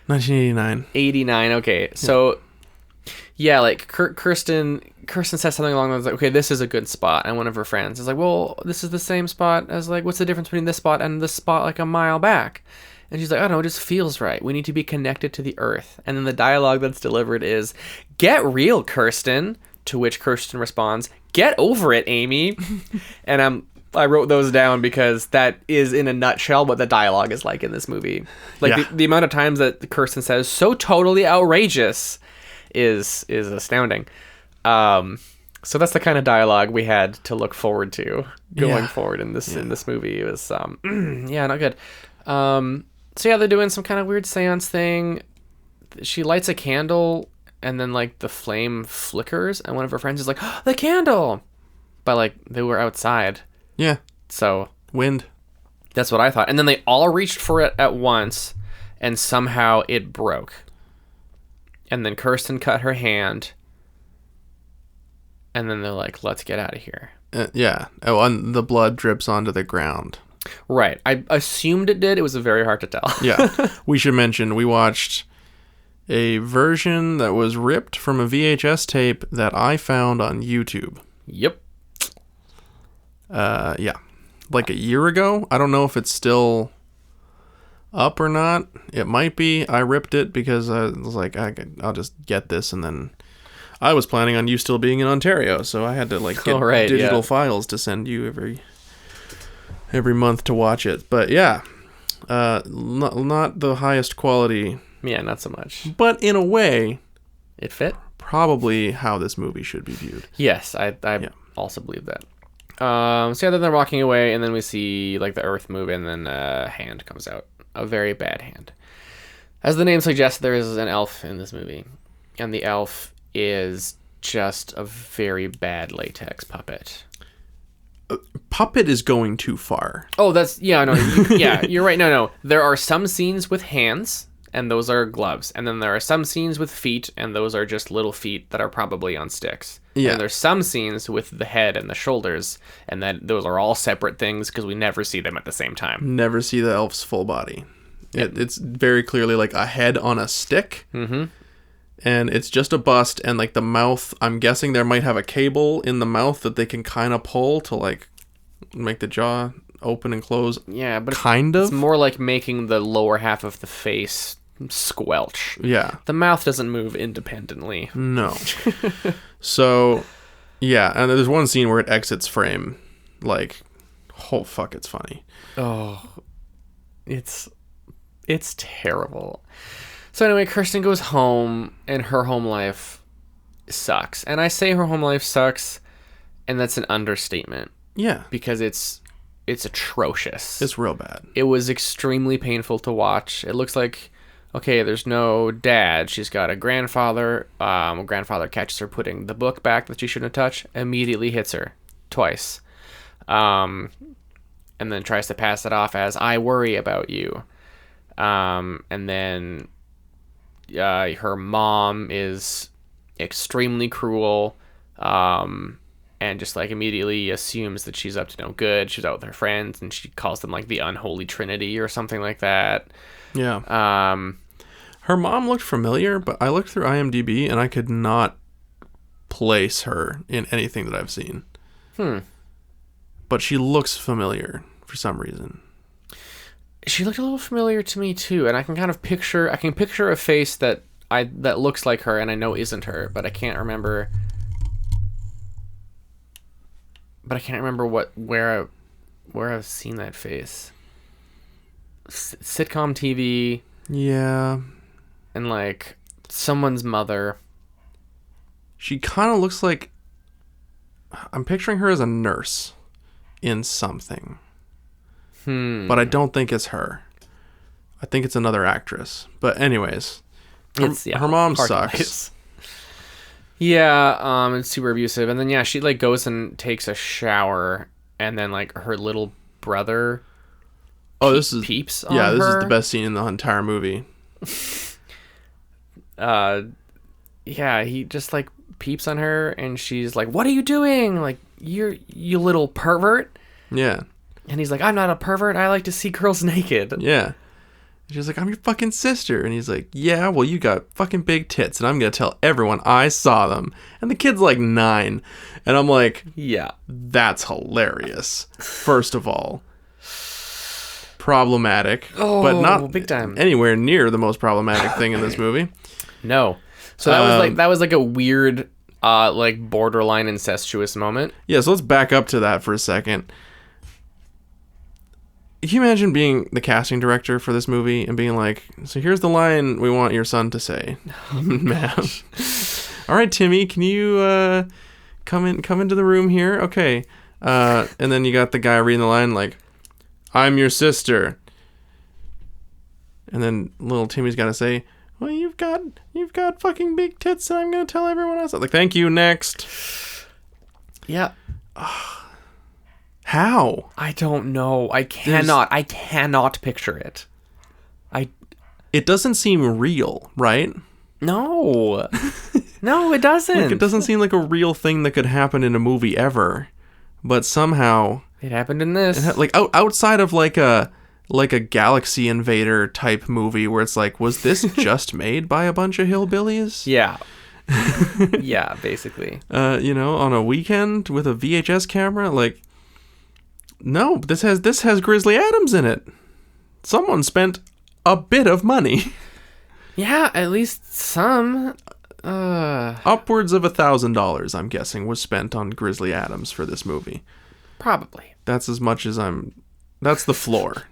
1989. 89. Okay. So yeah, like Kirsten says something along those lines, like, okay, this is a good spot. And one of her friends is like, well, this is the same spot as like, what's the difference between this spot and this spot like a mile back? And she's like, I don't know, it just feels right. We need to be connected to the earth. And then the dialogue that's delivered is, get real, Kirsten. To which Kirsten responds, get over it, Amy. And I wrote those down because that is in a nutshell what the dialogue is like in this movie. Like the amount of times that Kirsten says, so totally outrageous is astounding. So that's the kind of dialogue we had to look forward to going forward in this movie. It was not good. So yeah, they're doing some kind of weird seance thing. She lights a candle and then like the flame flickers and one of her friends is like, oh, the candle, but like they were outside. Yeah. So Wind. that's what I thought. And then they all reached for it at once and somehow it broke. And then Kirsten cut her hand. And then they're like, let's get out of here. Yeah. Oh, and the blood drips onto the ground. Right. I assumed it did. It was very hard to tell. Yeah. We should mention we watched a version that was ripped from a VHS tape that I found on YouTube. Yep. Yeah. Like a year ago. I don't know if it's still up or not. It might be. I ripped it because I was like, I'll just get this, and then I was planning on you still being in Ontario, so I had to like get digital files to send you every month to watch it. But yeah, not the highest quality. Yeah, not so much. But in a way, it fit. Probably how this movie should be viewed. Yes, I also believe that. So yeah, then they're walking away, and then we see like the earth move, and then a hand comes out. A very bad hand. As the name suggests, there is an elf in this movie. And the elf is just a very bad latex puppet. Puppet is going too far. Oh, that's... Yeah, no. You're right. No. There are some scenes with hands, and those are gloves. And then there are some scenes with feet, and those are just little feet that are probably on sticks. Yeah. And there's some scenes with the head and the shoulders, and then those are all separate things because we never see them at the same time. Never see the elf's full body. It's very clearly like a head on a stick. Mm-hmm. And it's just a bust, and like the mouth, I'm guessing there might have a cable in the mouth that they can kind of pull to like make the jaw open and close. Yeah, but it's more like making the lower half of the face squelch. Yeah. The mouth doesn't move independently. No. So, yeah, and there's one scene where it exits frame. Like, oh fuck, it's funny. Oh, it's terrible. So anyway, Kirsten goes home, and her home life sucks. And I say her home life sucks, and that's an understatement. Yeah. Because it's atrocious. It's real bad. It was extremely painful to watch. It looks like, okay, there's no dad. She's got a grandfather. Grandfather catches her putting the book back that she shouldn't have touched, immediately hits her twice. And then tries to pass it off as, I worry about you. And then her mom is extremely cruel, and just like immediately assumes that she's up to no good. She's out with her friends, and she calls them like the unholy trinity or something like that. Yeah. Her mom looked familiar, but I looked through IMDb and I could not place her in anything that I've seen. But she looks familiar for some reason. She looked a little familiar to me too, and I can kind of picture a face that looks like her and I know isn't her, but I can't remember. Where I've seen that face. Sitcom TV. Yeah. And like someone's mother. She kind of looks like, I'm picturing her as a nurse in something. But I don't think it's her. I think it's another actress. But anyways, her mom sucks. Yeah, it's super abusive. And then she like goes and takes a shower, and then like her little brother peeps on her. This is the best scene in the entire movie. He just like peeps on her, and she's like, "What are you doing? Like, you little pervert." Yeah. And he's like, "I'm not a pervert. I like to see girls naked." Yeah. She's like, "I'm your fucking sister." And he's like, "Yeah, well, you got fucking big tits, and I'm going to tell everyone I saw them." And the kid's like 9. And I'm like, yeah, that's hilarious. First of all, problematic, but not big time. Anywhere near the most problematic thing in this movie. No. So that was like a weird, like borderline incestuous moment. Yeah, so let's back up to that for a second. Can you imagine being the casting director for this movie and being like, so here's the line we want your son to say. Man. All right, Timmy, can you come into the room here? Okay. And then you got the guy reading the line like, I'm your sister. And then little Timmy's got to say, well, you've got fucking big tits, and I'm going to tell everyone else. I'm like, thank you, next. Yeah. How? I don't know. I cannot picture it. It doesn't seem real, right? No. No, it doesn't. Like, it doesn't seem like a real thing that could happen in a movie ever. But somehow it happened in this. Like outside of like a Galaxy Invader type movie where it's like, was this just made by a bunch of hillbillies? Yeah. Yeah, basically. On a weekend with a VHS camera, like, no, this has Grizzly Adams in it. Someone spent a bit of money. Yeah, at least some. Upwards of $1,000, I'm guessing, was spent on Grizzly Adams for this movie. Probably. That's as much as that's the floor.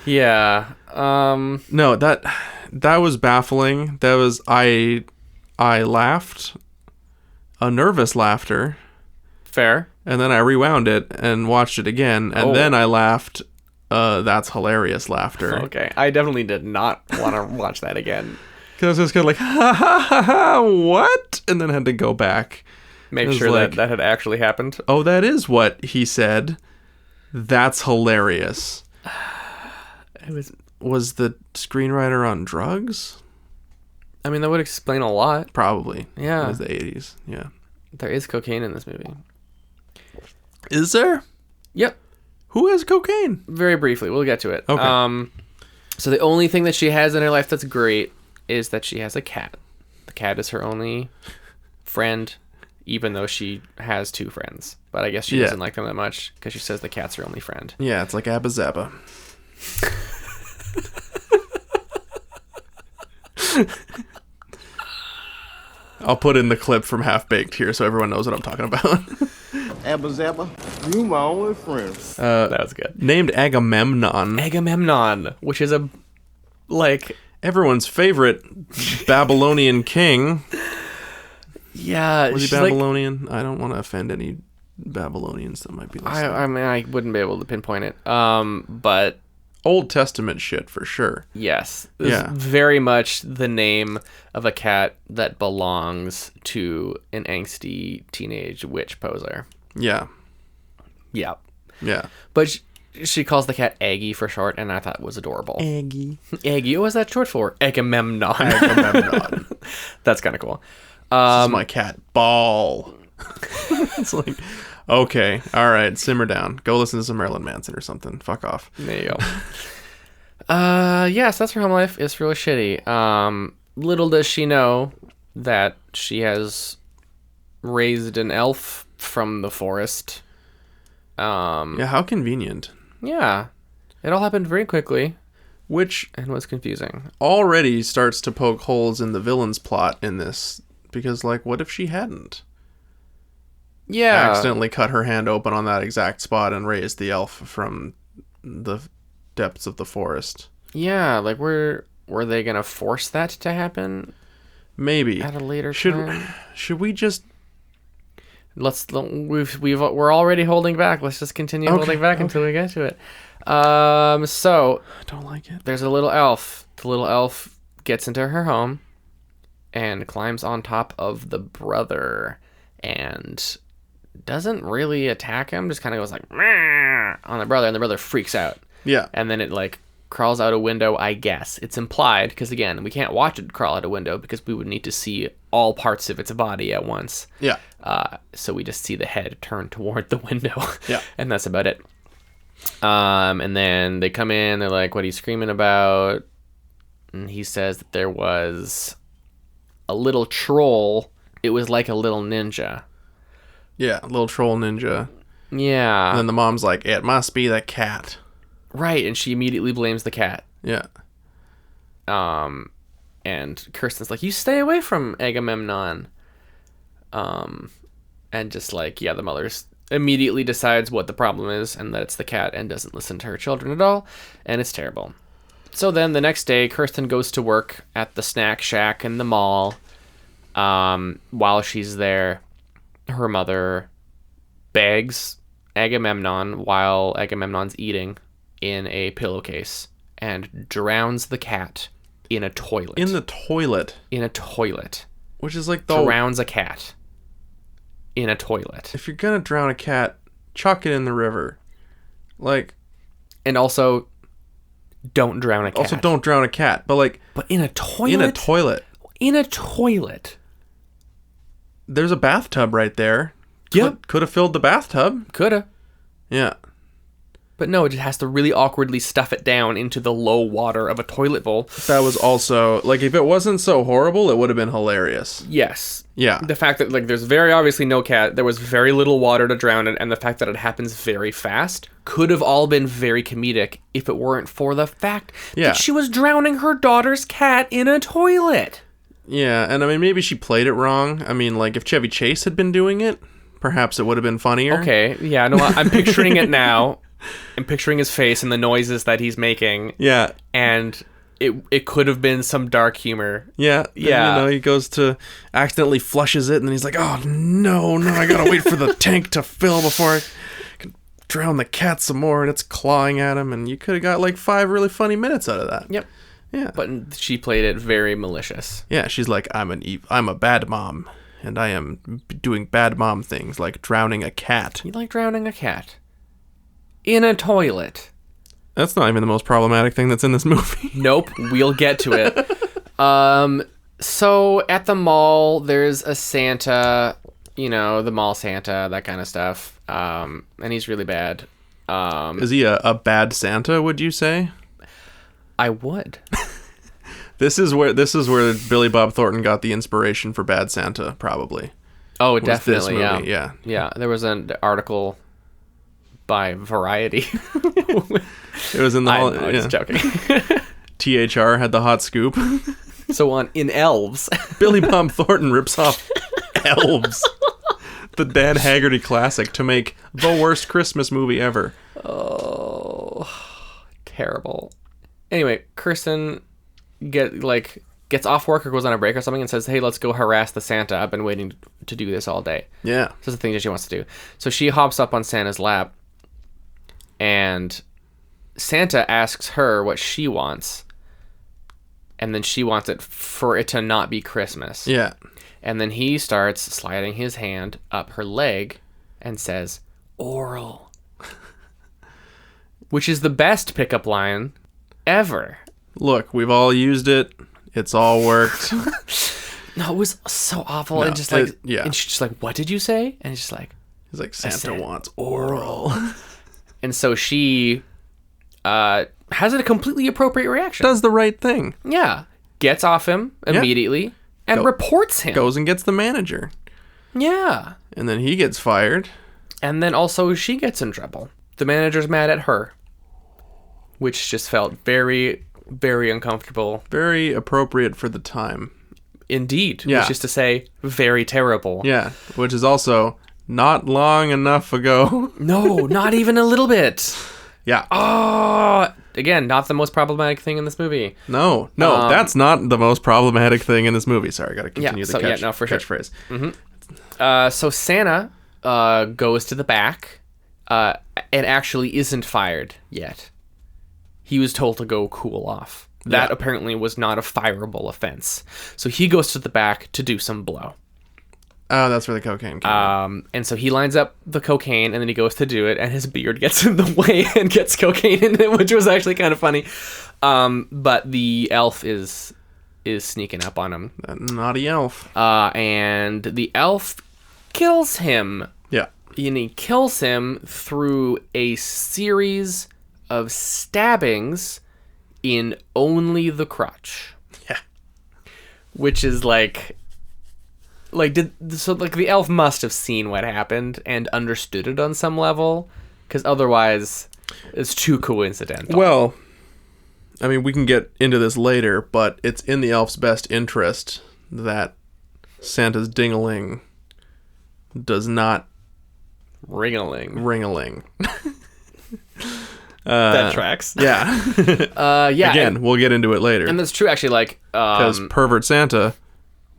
Yeah. No, that was baffling. That was I laughed, a nervous laughter. Fair. And then I rewound it and watched it again, and then I laughed. That's hilarious laughter. Okay, I definitely did not want to watch that again. Because I was just kind of like, ha ha ha ha, what? And then had to go back. Make sure like, that had actually happened. Oh, that is what he said. That's hilarious. Was the screenwriter on drugs? I mean, that would explain a lot. Probably. Yeah. It was the 80s. Yeah. There is cocaine in this movie. Is there? Yep. Who has cocaine? Very briefly. We'll get to it. Okay. So the only thing that she has in her life that's great is that she has a cat. The cat is her only friend, even though she has 2 friends. But I guess she doesn't like them that much because she says the cat's her only friend. Yeah, it's like Abba Zaba. I'll put in the clip from Half Baked here so everyone knows what I'm talking about. Abba Zaba, you my only friend. That was good. Named Agamemnon. Agamemnon, which is Everyone's favorite Babylonian king. Yeah. Was he Babylonian? I don't want to offend any Babylonians that might be listening. I mean, I wouldn't be able to pinpoint it. But Old Testament shit for sure. yes. It's very much the name of a cat that belongs to an angsty teenage witch poser. Yeah. Yeah. Yeah. But she calls the cat Aggie for short, and I thought it was adorable. Aggie. Aggie, what was that short for? Agamemnon. Agamemnon. That's kind of cool. This is my cat, Ball. It's like, okay, all right, simmer down. Go listen to some Marilyn Manson or something. Fuck off. There you go. Yes, that's her home life. It's really shitty. Little does she know that she has raised an elf from the forest. Yeah, how convenient. Yeah. It all happened very quickly Which and was confusing. already starts to poke holes in the villain's plot in this. Because, like, what if she hadn't Yeah. accidentally cut her hand open on that exact spot and raised the elf from the depths of the forest? Yeah, like were they gonna force that to happen Maybe. at a later time? Should we just... We're already holding back. Let's just continue holding back until we get to it. So I don't like it. there's a little elf. The little elf gets into her home and climbs on top of the brother and doesn't really attack him. Just kind of goes like "Meow" on the brother, and the brother freaks out. Yeah. And then it like crawls out a window, I guess. It's implied, because again, we can't watch it crawl out a window because we would need to see all parts of its body at once. Yeah. So we just see the head turn toward the window. Yeah. And that's about it. And then they come in, they're like, what are you screaming about? And he says that there was a little troll. It was like a little ninja. Yeah, little troll ninja. Yeah. And then the mom's like, it must be the cat. Right, and she immediately blames the cat. Yeah. And Kirsten's like, you stay away from Agamemnon. And just like, yeah, the mother immediately decides what the problem is and that it's the cat and doesn't listen to her children at all. And it's terrible. So then the next day, Kirsten goes to work at the snack shack in the mall. While she's there, her mother bags Agamemnon while Agamemnon's eating in a pillowcase and drowns the cat in a toilet. In the toilet. In a toilet. Which is like the... Drowns a cat in a toilet. If you're gonna drown a cat, chuck it in the river. Like... And also, don't drown a cat. Also, don't drown a cat. But like... But in a toilet? In a toilet. In a toilet. There's a bathtub right there. Yep. Could have filled the bathtub. Coulda. Yeah. But no, it just has to really awkwardly stuff it down into the low water of a toilet bowl. That was also... Like, if it wasn't so horrible, it would have been hilarious. Yes. Yeah. The fact that, like, there's very obviously no cat, there was very little water to drown it, and the fact that it happens very fast could have all been very comedic if it weren't for the fact that she was drowning her daughter's cat in a toilet. Yeah, and I mean, maybe she played it wrong. I mean, like, if Chevy Chase had been doing it, perhaps it would have been funnier. Okay, yeah, no, I'm picturing it now. I'm picturing his face and the noises that he's making. Yeah. And it could have been some dark humor. Yeah. Yeah. You know, he goes to accidentally flushes it, and then he's like, oh, no, I gotta wait for the tank to fill before I can drown the cat some more, and it's clawing at him, and you could have got like 5 really funny minutes out of that. Yep. Yeah. But she played it very malicious. Yeah, she's like, I'm a bad mom, and I am doing bad mom things, like drowning a cat. You like drowning a cat? In a toilet. That's not even the most problematic thing that's in this movie. Nope, we'll get to it. So at the mall, there's a Santa, the mall Santa, that kind of stuff. And he's really bad. Is he a bad Santa, would you say? I would. This is where Billy Bob Thornton got the inspiration for Bad Santa, probably. Oh, Was definitely, this movie, yeah. Yeah, there was an article by Variety. It was in the I'm just joking. THR had the hot scoop. So in Elves. Billy Bob Thornton rips off Elves, the Dan Haggerty classic, to make the worst Christmas movie ever. Oh, terrible. Anyway, Kirsten gets off work or goes on a break or something and says, hey, let's go harass the Santa. I've been waiting to do this all day. Yeah. This is the thing that she wants to do. So she hops up on Santa's lap, and Santa asks her what she wants, and then she wants it for it to not be Christmas. Yeah. And then he starts sliding his hand up her leg and says, oral. Which is the best pickup line ever. Look, we've all used it. It's all worked. No, it was so awful. No, And just like, yeah. And she's just like, what did you say? And he's just like, He's like, Santa said wants oral. and so she has a completely appropriate reaction. Does the right thing. Yeah. Gets off him immediately and reports him. Goes and gets the manager. Yeah. And then he gets fired. And then also she gets in trouble. The manager's mad at her, which just felt very, very uncomfortable. Very appropriate for the time. Indeed. Yeah. Which is to say, very terrible. Yeah. Which is also not long enough ago. No, not even a little bit. Yeah. Oh, again, not the most problematic thing in this movie. No, that's not the most problematic thing in this movie. Sorry, I gotta continue the catchphrase. Mm-hmm. So Santa goes to the back and actually isn't fired yet. He was told to go cool off. That apparently was not a fireable offense. So he goes to the back to do some blow. Oh, that's where the cocaine came in. And so he lines up the cocaine, and then he goes to do it, and his beard gets in the way and gets cocaine in it, which was actually kind of funny. But the elf is sneaking up on him. That naughty elf. And the elf kills him. Yeah. And he kills him through a series of stabbings in only the crotch. Yeah. Which is like the elf must have seen what happened and understood it on some level, because otherwise it's too coincidental. Well, I mean, we can get into this later, but it's in the elf's best interest that Santa's ding-a-ling does not ring-a-ling. That tracks. Yeah. Yeah. Again, we'll get into it later. And that's true, actually. Because pervert Santa,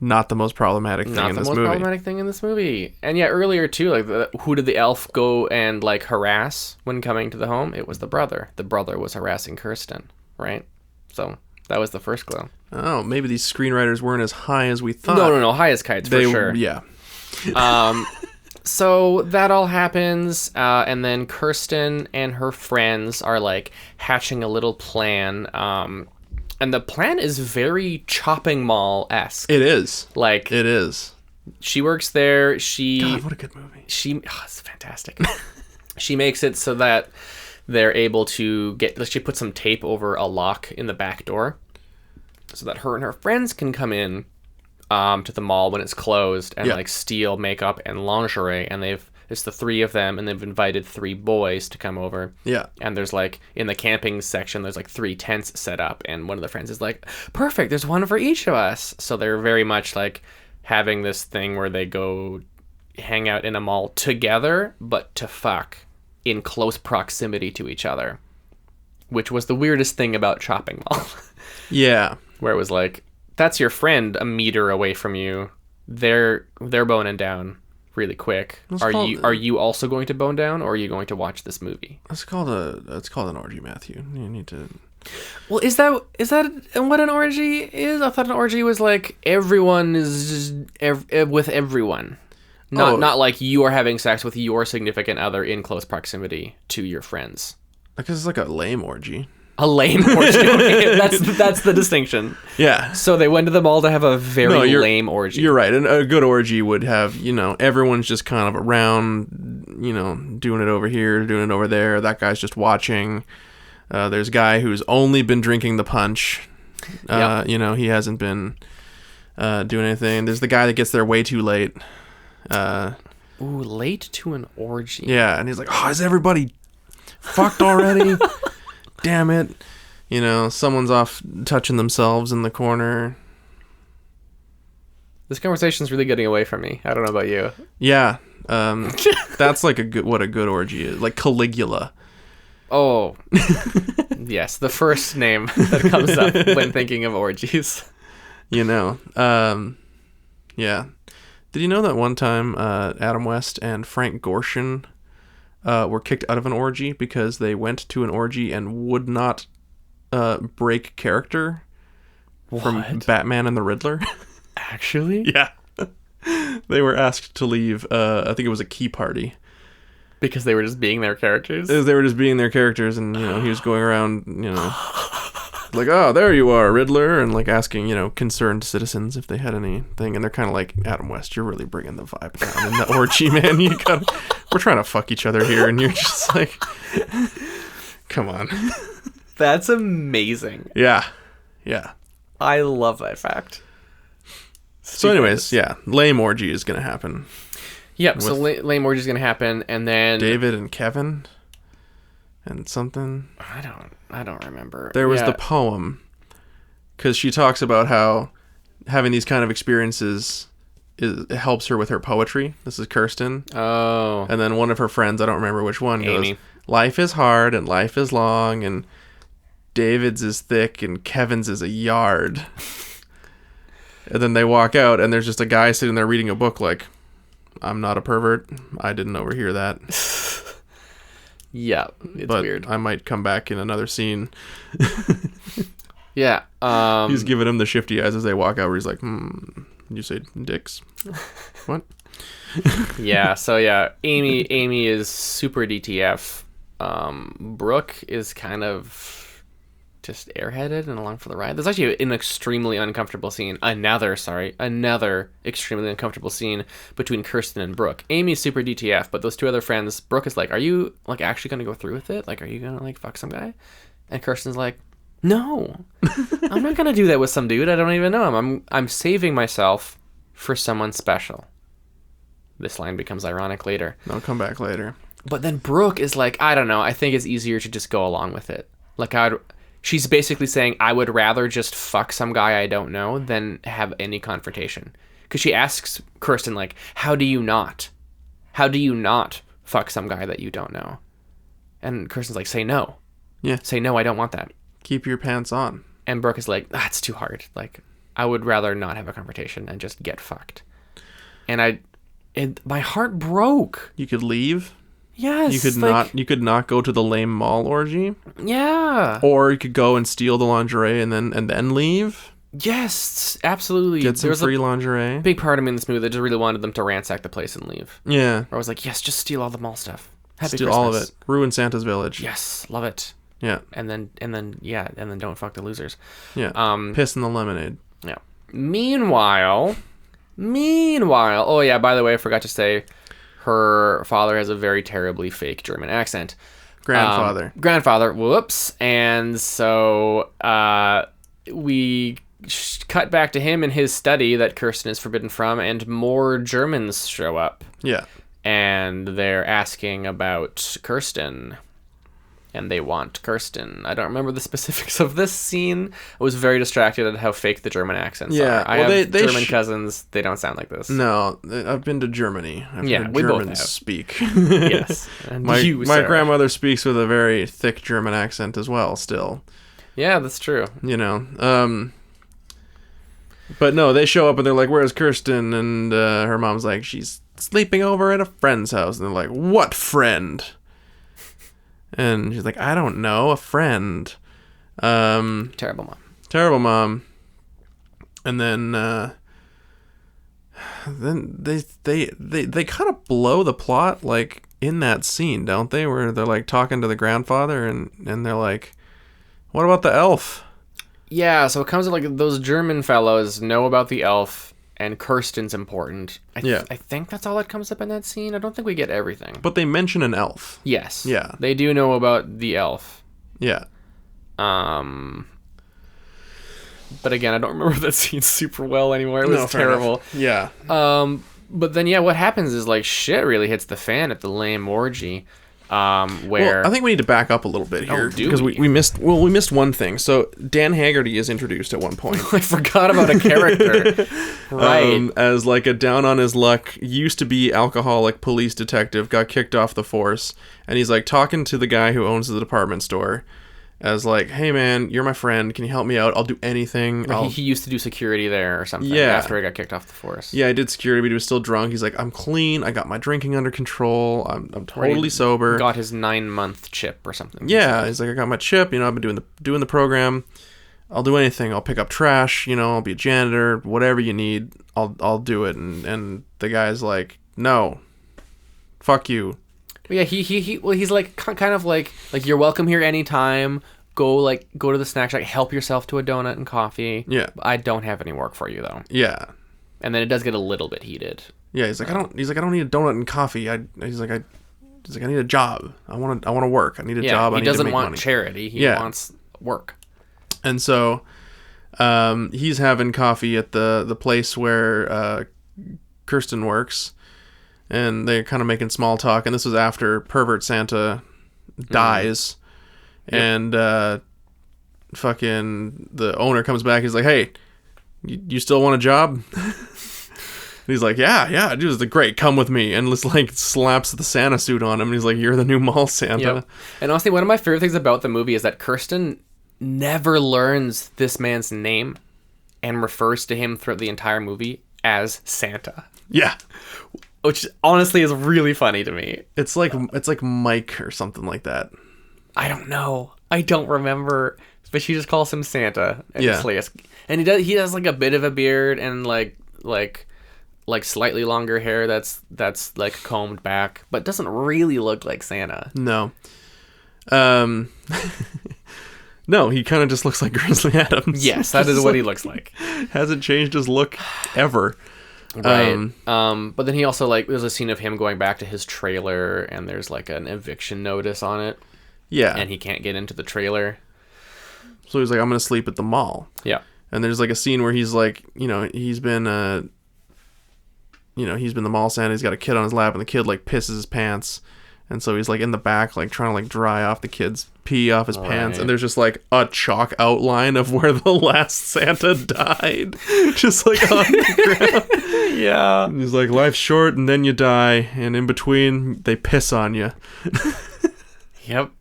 not the most problematic thing in this movie. Not the most problematic thing in this movie. And yeah, earlier too, who did the elf go and harass when coming to the home? It was the brother. The brother was harassing Kirsten, right? So that was the first clue. Oh, maybe these screenwriters weren't as high as we thought. No, high as kites for sure. Yeah. So that all happens, and then Kirsten and her friends are hatching a little plan. And the plan is very Chopping Mall-esque. It is. It is. She works there. God, what a good movie. It's fantastic. She makes it so that they're able to she puts some tape over a lock in the back door so that her and her friends can come in to the mall when it's closed and steal makeup and lingerie, and it's the three of them, and they've invited 3 boys to come over. Yeah. And there's in the camping section, there's 3 tents set up, and one of the friends is perfect, there's one for each of us. So they're very much having this thing where they go hang out in a mall together, but to fuck in close proximity to each other, which was the weirdest thing about Chopping Mall. Yeah. Where it was that's your friend a meter away from you. They're boning down really quick. Are you also going to bone down, or are you going to watch this movie? It's called an orgy, Matthew. You need to. Well, is that what an orgy is? I thought an orgy was everyone is just with everyone. Not you are having sex with your significant other in close proximity to your friends. Because it's like a lame orgy. A lame orgy. Okay, that's the distinction. Yeah. So they went to the mall to have a very lame orgy. You're right. And a good orgy would have, everyone's just kind of around, doing it over here, doing it over there. That guy's just watching. There's a guy who's only been drinking the punch. Yep. He hasn't been doing anything. There's the guy that gets there way too late. Late to an orgy. Yeah, and he's like, oh, is everybody fucked already? Damn it. Someone's off touching themselves in the corner. This conversation's really getting away from me. I don't know about you. Yeah. That's like what a good orgy is. Like Caligula. Oh. Yes, the first name that comes up when thinking of orgies. Yeah. Did you know that one time Adam West and Frank Gorshin were kicked out of an orgy because they went to an orgy and would not break character from Batman and the Riddler? Actually? Yeah. They were asked to leave. I think it was a key party. Because they were just being their characters? They were just being their characters, and, he was going around, like, oh, there you are, Riddler, and, like, asking, concerned citizens if they had anything, and they're kind of like, Adam West, you're really bringing the vibe down in the orgy, man. We're trying to fuck each other here, and you're just like, come on. That's amazing. Yeah. Yeah. I love that fact. So anyways, yeah, lame orgy is going to happen. Yep, so lame orgy is going to happen, and then... David and Kevin and something. I don't remember. There was the poem, because she talks about how having these kind of experiences helps her with her poetry. This is Kirsten. Oh. And then one of her friends, I don't remember which one, Amy. goes, life is hard and life is long, and David's is thick and Kevin's is a yard. And then they walk out, and there's just a guy sitting there reading a book like, I'm not a pervert. I didn't overhear that. Yeah, it's weird. I might come back in another scene. Yeah. He's giving him the shifty eyes as they walk out, where he's like, you say dicks? What? Yeah, so yeah, Amy is super DTF. Brooke is kind of just airheaded and along for the ride. There's actually an extremely uncomfortable scene. Another extremely uncomfortable scene between Kirsten and Brooke. Amy's super DTF, but those two other friends, Brooke is like, are you like actually going to go through with it? Like, are you going to like fuck some guy? And Kirsten's like, no, I'm not going to do that with some dude I don't even know him. I'm saving myself for someone special. This line becomes ironic later. I'll come back later. But then Brooke is like, I don't know. I think it's easier to just go along with it. Like, she's basically saying, I would rather just fuck some guy I don't know than have any confrontation. Because she asks Kirsten, like, how do you not fuck some guy that you don't know? And Kirsten's like, say no. Yeah. Say no, I don't want that. Keep your pants on. And Brooke is like, that's too hard. Like, I would rather not have a confrontation and just get fucked. And my heart broke. You could leave. Yes. You could not go to the lame mall orgy. Yeah. Or you could go and steal the lingerie and then leave. Yes, absolutely. Get some free lingerie. Big part of me in this movie that just really wanted them to ransack the place and leave. Yeah. Where I was like, yes, just steal all the mall stuff. Happy steal Christmas. all of it. Ruin Santa's village. Yes, love it. Yeah. And then don't fuck the losers. Yeah. Piss in the lemonade. Yeah. Meanwhile, oh yeah, by the way, I forgot to say, her father has a very terribly fake German accent. Grandfather. Whoops. And so we cut back to him in his study that Kirsten is forbidden from, and more Germans show up. Yeah. And they're asking about Kirsten. And they want Kirsten. I don't remember the specifics of this scene. I was very distracted at how fake the German accents are. I have German cousins. They don't sound like this. No, I've been to Germany. I've heard we Germans both have. speak. Yes. And my Sarah. grandmother speaks with a very thick German accent as well, still. Yeah, that's true. But no, they show up and they're like, where's Kirsten? And her mom's like, she's sleeping over at a friend's house. And they're like, what friend? And she's like, I don't know, a friend. Terrible mom. And then they kind of blow the plot. Like, in that scene, don't they? Where they're like talking to the grandfather and they're like, what about the elf? Yeah, so it comes to like those German fellows know about the elf and Kirsten's important. I think that's all that comes up in that scene. I don't think we get everything. But they mention an elf. Yes. Yeah. They do know about the elf. Yeah. But again, I don't remember that scene super well anymore. It was terrible. Yeah. But then, yeah, what happens is, like, shit really hits the fan at the lame orgy, where... Well, I think we need to back up a little bit here. do because we? we missed one thing. So, Dan Haggerty is introduced at one point. I forgot about a character. Right. As, like, a down-on-his-luck, used-to-be alcoholic police detective, got kicked off the force, and he's, like, talking to the guy who owns the department store, as like, hey man, you're my friend, can you help me out? I'll do anything. He used to do security there or something after he got kicked off the force. Yeah, I did security, but he was still drunk. He's like, I'm clean, I got my drinking under control, I'm totally sober. Got his 9-month chip or something. Yeah, he's like, I got my chip, I've been doing the program. I'll do anything. I'll pick up trash, I'll be a janitor, whatever you need, I'll do it. And the guy's like, no, fuck you. Yeah, he's like kind of like you're welcome here anytime. Go to the snack shack, help yourself to a donut and coffee. Yeah. I don't have any work for you though. Yeah. And then it does get a little bit heated. Yeah, he's like, I don't need a donut and coffee. He's like, I need a job. I want to work. I need a job. He doesn't want money. charity. He wants work. And so, he's having coffee at the place where Kirsten works. And they're kind of making small talk, and this was after Pervert Santa dies, and fucking the owner comes back. He's like, "Hey, you still want a job?" And he's like, "Yeah, dude, it's great. Come with me." And just like slaps the Santa suit on him, and he's like, "You're the new mall Santa." Yep. And honestly, one of my favorite things about the movie is that Kirsten never learns this man's name, and refers to him throughout the entire movie as Santa. Yeah. Which honestly is really funny to me. It's like Mike or something like that. I don't know. I don't remember. But she just calls him Santa. And Yeah. And he has like a bit of a beard and like slightly longer hair that's like combed back, but doesn't really look like Santa. No. No, he kind of just looks like Grizzly Adams. Yes, that is what he looks like. Hasn't changed his look ever. Right. But then he also there's a scene of him going back to his trailer and there's like an eviction notice on it. Yeah. And he can't get into the trailer. So he's like, I'm going to sleep at the mall. Yeah. And there's like a scene where he's like, he's been the mall Santa. He's got a kid on his lap and the kid like pisses his pants. And so he's like in the back, like trying to like dry off the kid's pee off his pants. And there's just like a chalk outline of where the last Santa died. Just like on the ground. Yeah. And he's like, life's short and then you die. And in between, they piss on you. Yep.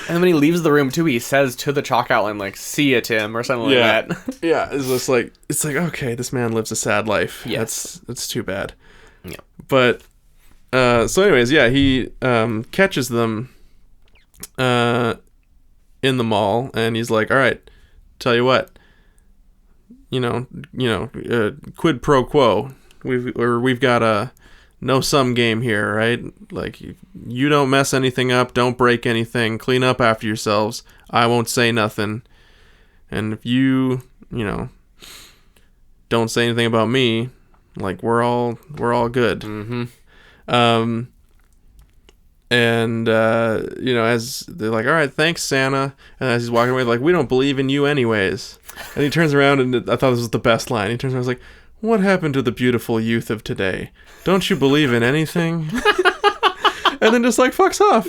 And when he leaves the room too, he says to the chalk outline, like, "See ya, Tim," or something like that. Yeah. It's just like, okay, this man lives a sad life. Yes. That's too bad. Yeah. But, so anyways, yeah, he catches them in the mall, and he's like, all right, tell you what, quid pro quo. We've got a no-sum game here, right? Like, you don't mess anything up, don't break anything, clean up after yourselves, I won't say nothing. And if you don't say anything about me, like, we're all good. Mm-hmm. As they're like, all right, thanks, Santa. And as he's walking away, like, we don't believe in you anyways. And he turns around, and I thought this was the best line. He turns around and was like, what happened to the beautiful youth of today? Don't you believe in anything? And then just like fucks off.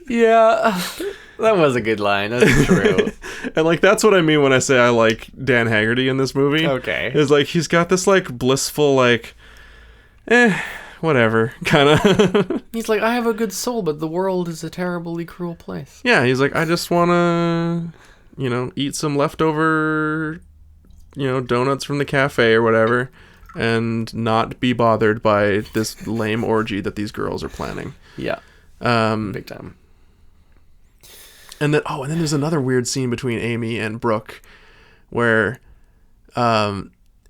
Yeah. That was a good line. That's true. And like that's what I mean when I say I like Dan Haggerty in this movie. Okay. Is like he's got this like blissful like whatever kind of. He's like, I have a good soul, but the world is a terribly cruel place. Yeah, he's like, I just want to eat some leftover donuts from the cafe or whatever and not be bothered by this lame orgy that these girls are planning. Yeah. Big time. And then there's another weird scene between Amy and Brooke where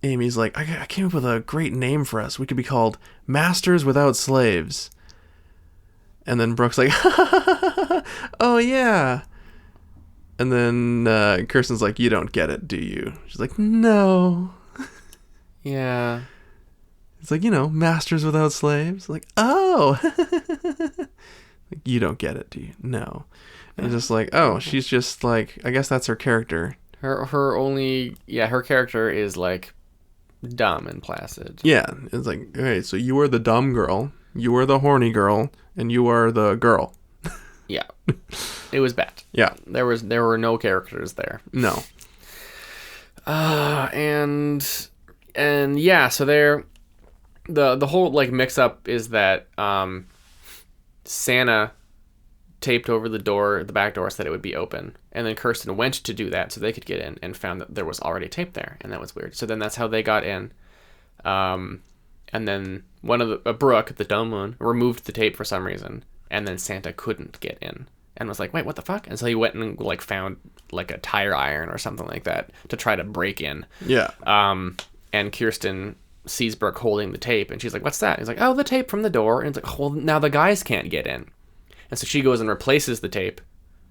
Amy's like, I came up with a great name for us. We could be called Masters Without Slaves. And then Brooke's like, oh, yeah. And then Kirsten's like, you don't get it, do you? She's like, no. Yeah. It's like, masters without slaves. Like, oh. Like, you don't get it, do you? No. And it's just like, oh, she's just like, I guess that's her character. Her character is like dumb and placid. Yeah. It's like, okay, so you are the dumb girl, you are the horny girl, and you are the girl. Yeah. It was bad. Yeah. There were no characters there. No. And yeah, so there the whole like mix up is that Santa taped over the back door so that it would be open, and then Kirsten went to do that so they could get in and found that there was already tape there, and that was weird. So then that's how they got in. And then one of Brooke, the dumb one, removed the tape for some reason, and then Santa couldn't get in and was like, wait, what the fuck? And so he went and like found like a tire iron or something like that to try to break in. Yeah. And Kirsten sees Brooke holding the tape, and she's like, what's that? And he's like, oh, the tape from the door. And it's like, well, now the guys can't get in. And so she goes and replaces the tape.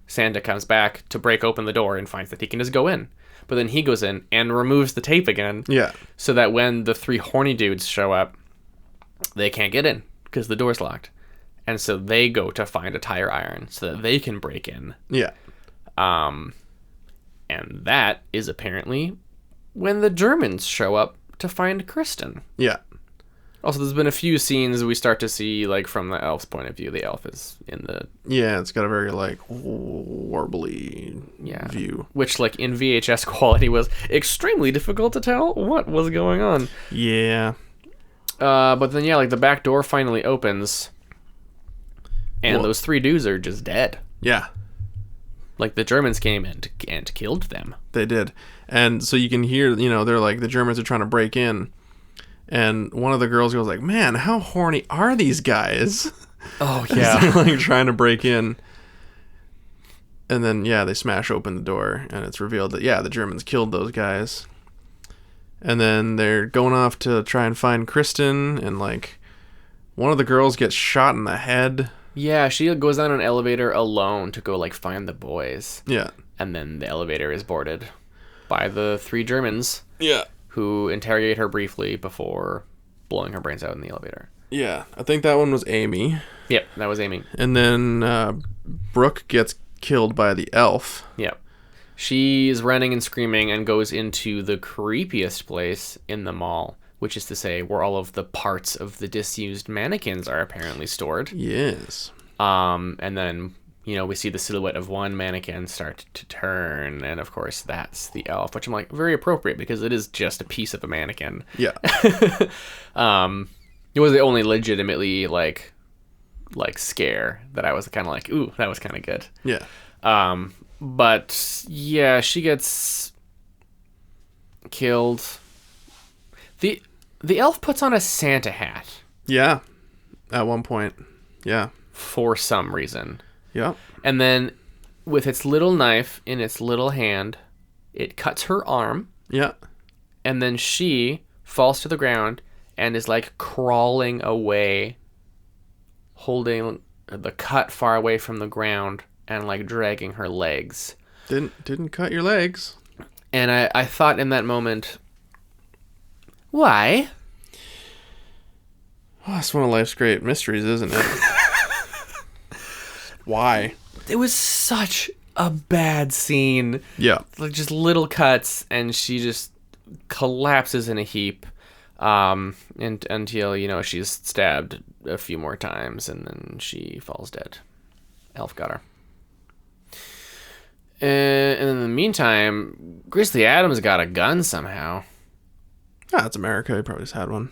Santa comes back to break open the door and finds that he can just go in. But then he goes in and removes the tape again. Yeah. So that when the three horny dudes show up, they can't get in because the door's locked. And so they go to find a tire iron so that they can break in. Yeah. And that is apparently when the Germans show up to find Kristen. Yeah. Also, there's been a few scenes we start to see, like, from the elf's point of view. The elf is in the... Yeah, it's got a very, like, warbly view. Which, like, in VHS quality was extremely difficult to tell what was going on. Yeah. But then, yeah, like, the back door finally opens, and those three dudes are just dead. Yeah. Like, the Germans came and killed them. They did. And so you can hear, they're like, the Germans are trying to break in. And one of the girls goes like, man, how horny are these guys? Oh, yeah. They're like trying to break in. And then, yeah, they smash open the door. And it's revealed that, yeah, the Germans killed those guys. And then they're going off to try and find Kristen. And, like, one of the girls gets shot in the head. Yeah, she goes down an elevator alone to go, like, find the boys. Yeah. And then the elevator is boarded by the three Germans. Yeah. Who interrogate her briefly before blowing her brains out in the elevator. Yeah, I think that one was Amy. Yep, that was Amy. And then Brooke gets killed by the elf. Yep. She's running and screaming and goes into the creepiest place in the mall, which is to say where all of the parts of the disused mannequins are apparently stored. Yes. And then... we see the silhouette of one mannequin start to turn, and of course that's the elf, which I'm like, very appropriate because it is just a piece of a mannequin. Yeah. It was the only legitimately like scare that I was kind of like, ooh, that was kind of good. Yeah. But yeah, she gets killed. The elf puts on a Santa hat. Yeah. At one point. Yeah. For some reason. Yeah. And then with its little knife in its little hand, it cuts her arm. Yeah. And then she falls to the ground and is like crawling away, holding the cut far away from the ground and like dragging her legs. Didn't cut your legs. And I thought in that moment, why? Oh, that's one of life's great mysteries, isn't it? Why? It was such a bad scene. Yeah. Like just little cuts, and she just collapses in a heap, until she's stabbed a few more times, and then she falls dead. Elf got her. And in the meantime, Grizzly Adams got a gun somehow. Ah, it's America. He probably just had one.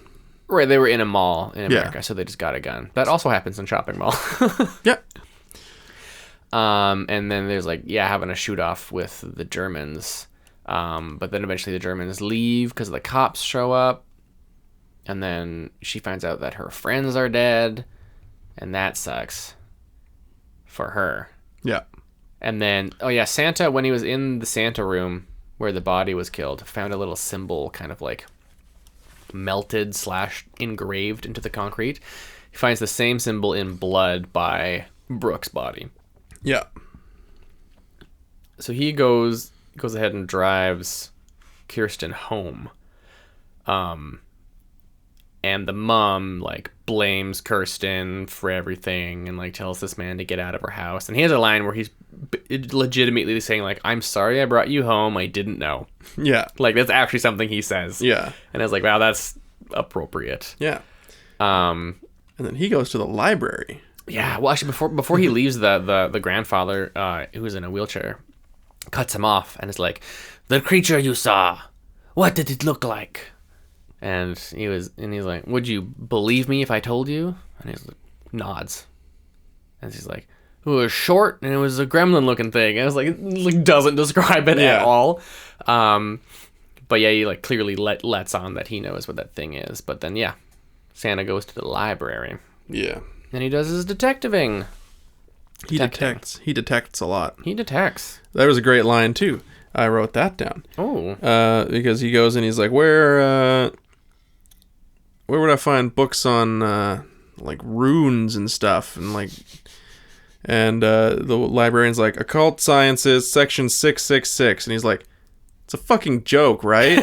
Right, they were in a mall in America, so they just got a gun. That also happens in shopping mall. Yeah. And then there's having a shoot off with the Germans. But then eventually the Germans leave because the cops show up. And then she finds out that her friends are dead. And that sucks for her. Yeah. And then, Santa, when he was in the Santa room where the body was killed, found a little symbol kind of like melted / engraved into the concrete. he finds the same symbol in blood by Brooke's body. Yeah. So he goes ahead and drives Kirsten home. And the mom, like, blames Kirsten for everything and, like, tells this man to get out of her house. And he has a line where he's legitimately saying, like, I'm sorry I brought you home. I didn't know. Yeah. Like, that's actually something he says. Yeah. And I was like, wow, that's appropriate. Yeah. And then he goes to the library. Yeah. Well, actually, before he leaves, the grandfather, who was in a wheelchair, cuts him off and is like, the creature you saw, what did it look like? And he's like, would you believe me if I told you? And he's like, nods. And he's like, it was short and it was a gremlin looking thing. And I was like, it like, doesn't describe it at all. But yeah, he like clearly lets on that he knows what that thing is. But then yeah, Santa goes to the library. Yeah. And he does his detectiving. He detects a lot. He detects. That was a great line too. I wrote that down. Oh. Because he goes and he's like, where would I find books on like runes and stuff, and the librarian's like, occult sciences section 666, and he's like, it's a fucking joke, right?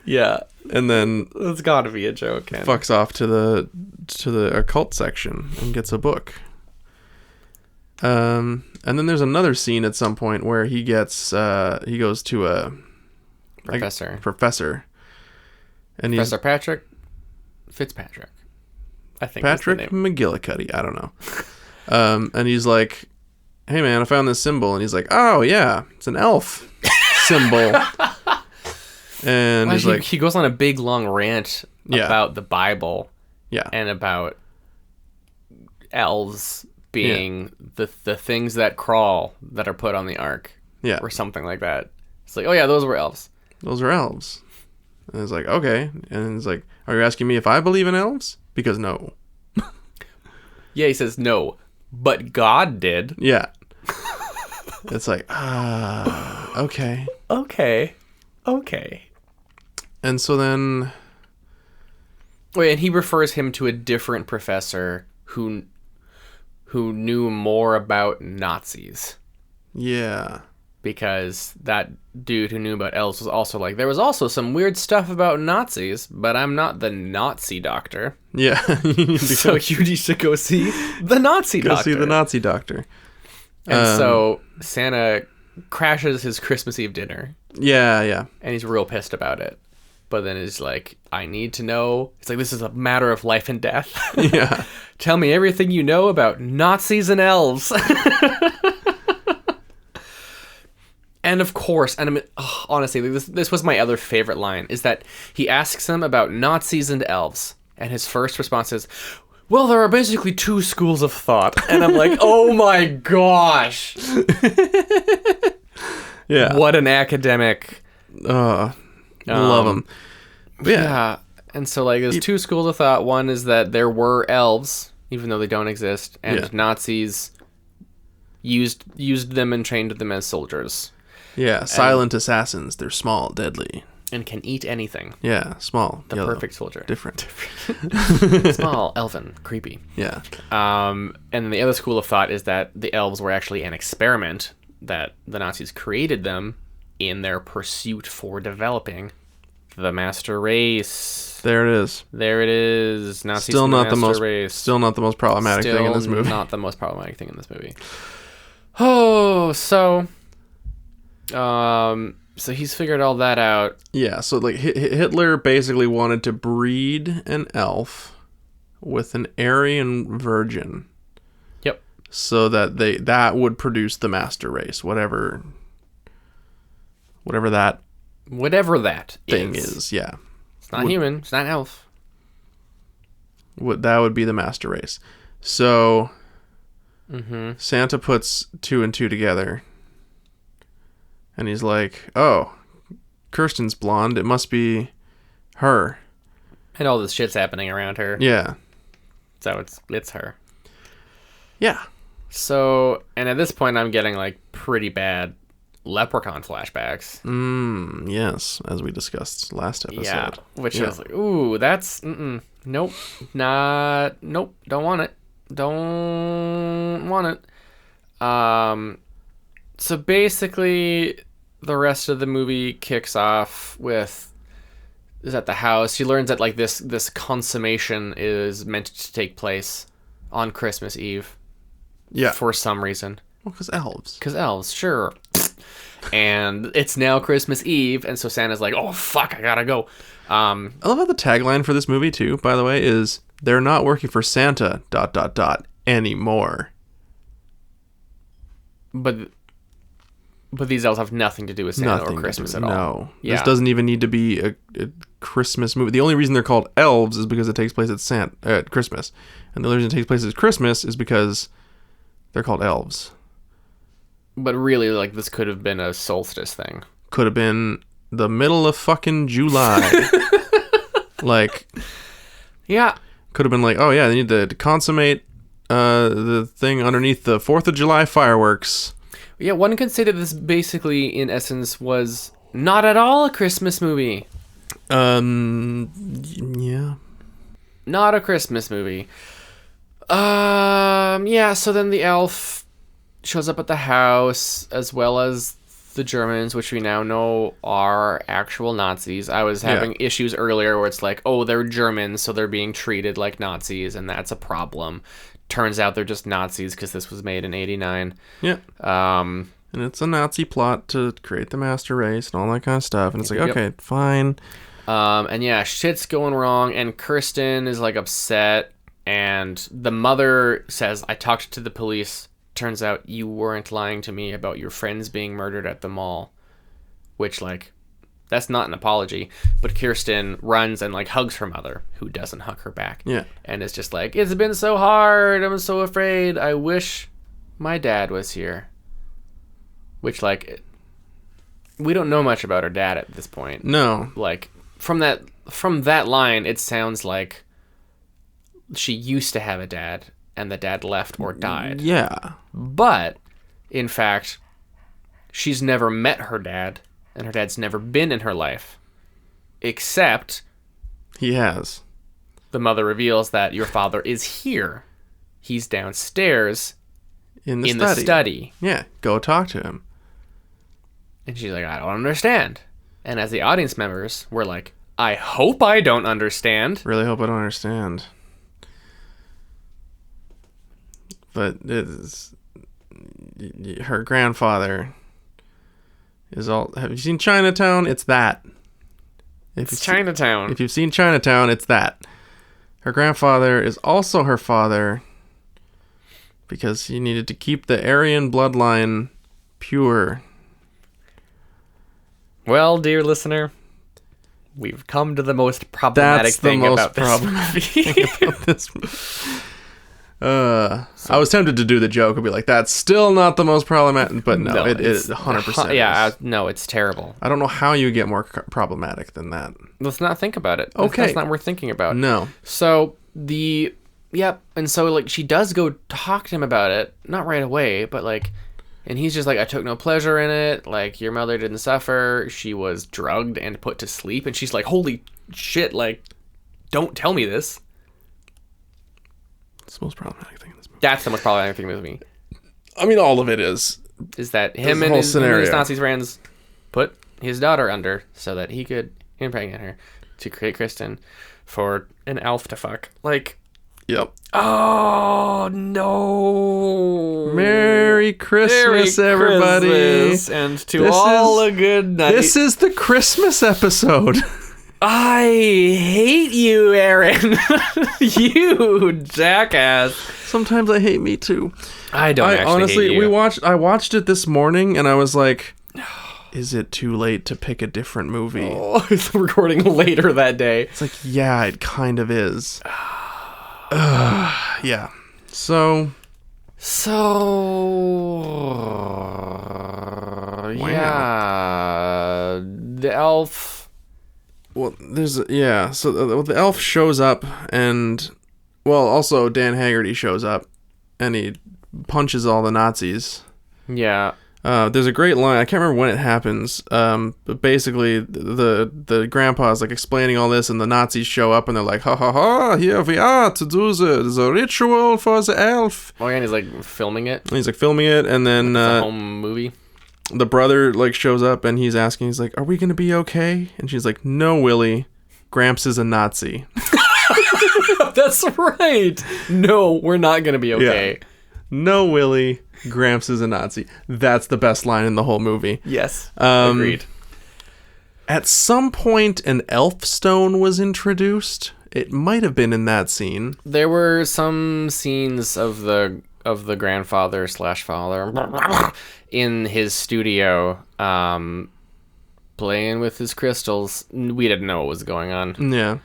Yeah. And then It's got to be a joke. Ken. fucks off to the occult section and gets a book. And then there's another scene at some point where he goes to a professor. And Professor Patrick Fitzpatrick. I think Patrick that's the name. McGillicuddy. I don't know. And he's like, hey man, I found this symbol. And he's like, oh yeah, it's an elf symbol. And he's like, he goes on a big long rant about the Bible. Yeah. And about elves being the things that crawl that are put on the ark. Yeah. Or something like that. It's like, oh yeah, those were elves. Those are elves. And it's like, okay. And it's like, are you asking me if I believe in elves? Because no. Yeah, he says no, but God did. Yeah. It's like, okay. Okay. And so then... Wait, and he refers him to a different professor who knew more about Nazis. Yeah. Because that dude who knew about elves was also like, there was also some weird stuff about Nazis, but I'm not the Nazi doctor. Yeah. So you need to go see the Nazi doctor. Go see the Nazi doctor. And so Santa crashes his Christmas Eve dinner. Yeah. And he's real pissed about it. But then it's like, I need to know. It's like, this is a matter of life and death. Yeah. Tell me everything you know about Nazis and elves. And of course, and I mean, honestly, this was my other favorite line, is that he asks him about Nazis and elves. And his first response is, well, there are basically two schools of thought. And I'm like, oh my gosh. Yeah. What an academic. Love him. Yeah. And so, like, there's two schools of thought. One is that there were elves, even though they don't exist, and Nazis used them and trained them as soldiers. Yeah, silent assassins. They're small, deadly. And can eat anything. Yeah, small. The yellow, perfect soldier. Different. Small, elven, creepy. Yeah. And then the other school of thought is that the elves were actually an experiment, that the Nazis created them in their pursuit for developing the master race. There it is. Nazis Still not the most race. Still not the most problematic thing in this movie. Still not the most problematic thing in this movie. Oh, so he's figured all that out. Yeah, so like Hitler basically wanted to breed an elf with an Aryan virgin. Yep. So that that would produce the master race, whatever that thing is. Yeah. It's not human. It's not elf. That would be the master race. So Santa puts 2 and 2 together. And he's like, oh, Kirsten's blonde. It must be her. And all this shit's happening around her. Yeah. So it's her. Yeah. So, and at this point I'm getting like pretty bad Leprechaun flashbacks. Yes, as we discussed last episode. Yeah, which I was like, ooh, that's nope, don't want it. So basically, the rest of the movie kicks off with is at the house. She learns that like this consummation is meant to take place on Christmas Eve. Yeah. For some reason. Well, because elves. Because elves, sure. And it's now Christmas Eve, and so Santa's like, oh, fuck, I gotta go. I love how the tagline for this movie, too, by the way, is, they're not working for Santa, ... anymore. But these elves have nothing to do with Santa or Christmas at all. No. Yeah. This doesn't even need to be a Christmas movie. The only reason they're called elves is because it takes place at Christmas. And the only reason it takes place at Christmas is because they're called elves. But really, like, this could have been a solstice thing. Could have been the middle of fucking July. Like, yeah. Could have been like, oh yeah, they need to consummate the thing underneath the 4th of July fireworks. Yeah, one could say that this basically, in essence, was not at all a Christmas movie. Yeah. Not a Christmas movie. Yeah, so then the elf shows up at the house, as well as the Germans, which we now know are actual Nazis. I was having issues earlier where it's like, oh, they're Germans, so they're being treated like Nazis, and that's a problem. Turns out they're just Nazis because this was made in 89. Yeah. And it's a Nazi plot to create the master race and all that kind of stuff. And it's like, okay, fine. And yeah, shit's going wrong, and Kirsten is like upset, and the mother says, I talked to the police. Turns out you weren't lying to me about your friends being murdered at the mall. Which, like, that's not an apology. But Kirsten runs and, like, hugs her mother, who doesn't hug her back. Yeah. And is just like, it's been so hard. I'm so afraid. I wish my dad was here. Which, like, we don't know much about her dad at this point. No. Like, from that line, it sounds like she used to have a dad, and the dad left or died. Yeah. But, in fact, she's never met her dad, and her dad's never been in her life. Except... he has. The mother reveals that your father is here. He's downstairs in the study. Yeah, go talk to him. And she's like, I don't understand. And as the audience members, we're like, I hope I don't understand. Really hope I don't understand. But her grandfather is all... have you seen Chinatown? It's that. It's Chinatown. If you've seen Chinatown, it's that. Her grandfather is also her father because he needed to keep the Aryan bloodline pure. Well, dear listener, we've come to the most problematic thing about this movie. I was tempted to do the joke and be like, that's still not the most problematic, but no, it is 100%. Yeah, no, it's terrible. I don't know how you get more problematic than that. Let's not think about it. Okay. That's not worth thinking about. No. So, and so, like, she does go talk to him about it, not right away, but, like, and he's just like, I took no pleasure in it, like, your mother didn't suffer, she was drugged and put to sleep, and she's like, holy shit, like, don't tell me this. It's the most problematic thing in this movie. That's the most problematic thing in this movie. I mean, all of it is that him and his Nazi friends put his daughter under so that he could impregnate her to create Kristen for an elf to fuck. Like, yep. Oh, no. Merry Christmas, everybody. Christmas, and to all a good night. This is the Christmas episode. I hate you, Aaron. You jackass. Sometimes I hate me too. I don't actually honestly hate you. I watched it this morning and I was like, is it too late to pick a different movie? Oh, it's recording later that day. It's like, yeah, it kind of is. Yeah. So yeah, the elf. Well, so the elf shows up and, well, also Dan Haggerty shows up and he punches all the Nazis. Yeah. There's a great line. I can't remember when it happens. But basically, the grandpa is like explaining all this, and the Nazis show up, and they're like, "Ha ha ha! Here we are to do the ritual for the elf." Oh, yeah, and he's like filming it. And he's like filming it, and then It's a home movie. the brother like shows up, and he's asking, he's like, "Are we gonna be okay?" And she's like, "No, Willie. Gramps is a Nazi." That's right. No, we're not gonna be okay. Yeah. No, Willie. Gramps is a Nazi. That's the best line in the whole movie. Yes. Agreed. At some point, an elf stone was introduced. It might have been in that scene. There were some scenes of the grandfather / father in his studio, playing with his crystals. We didn't know what was going on. Yeah.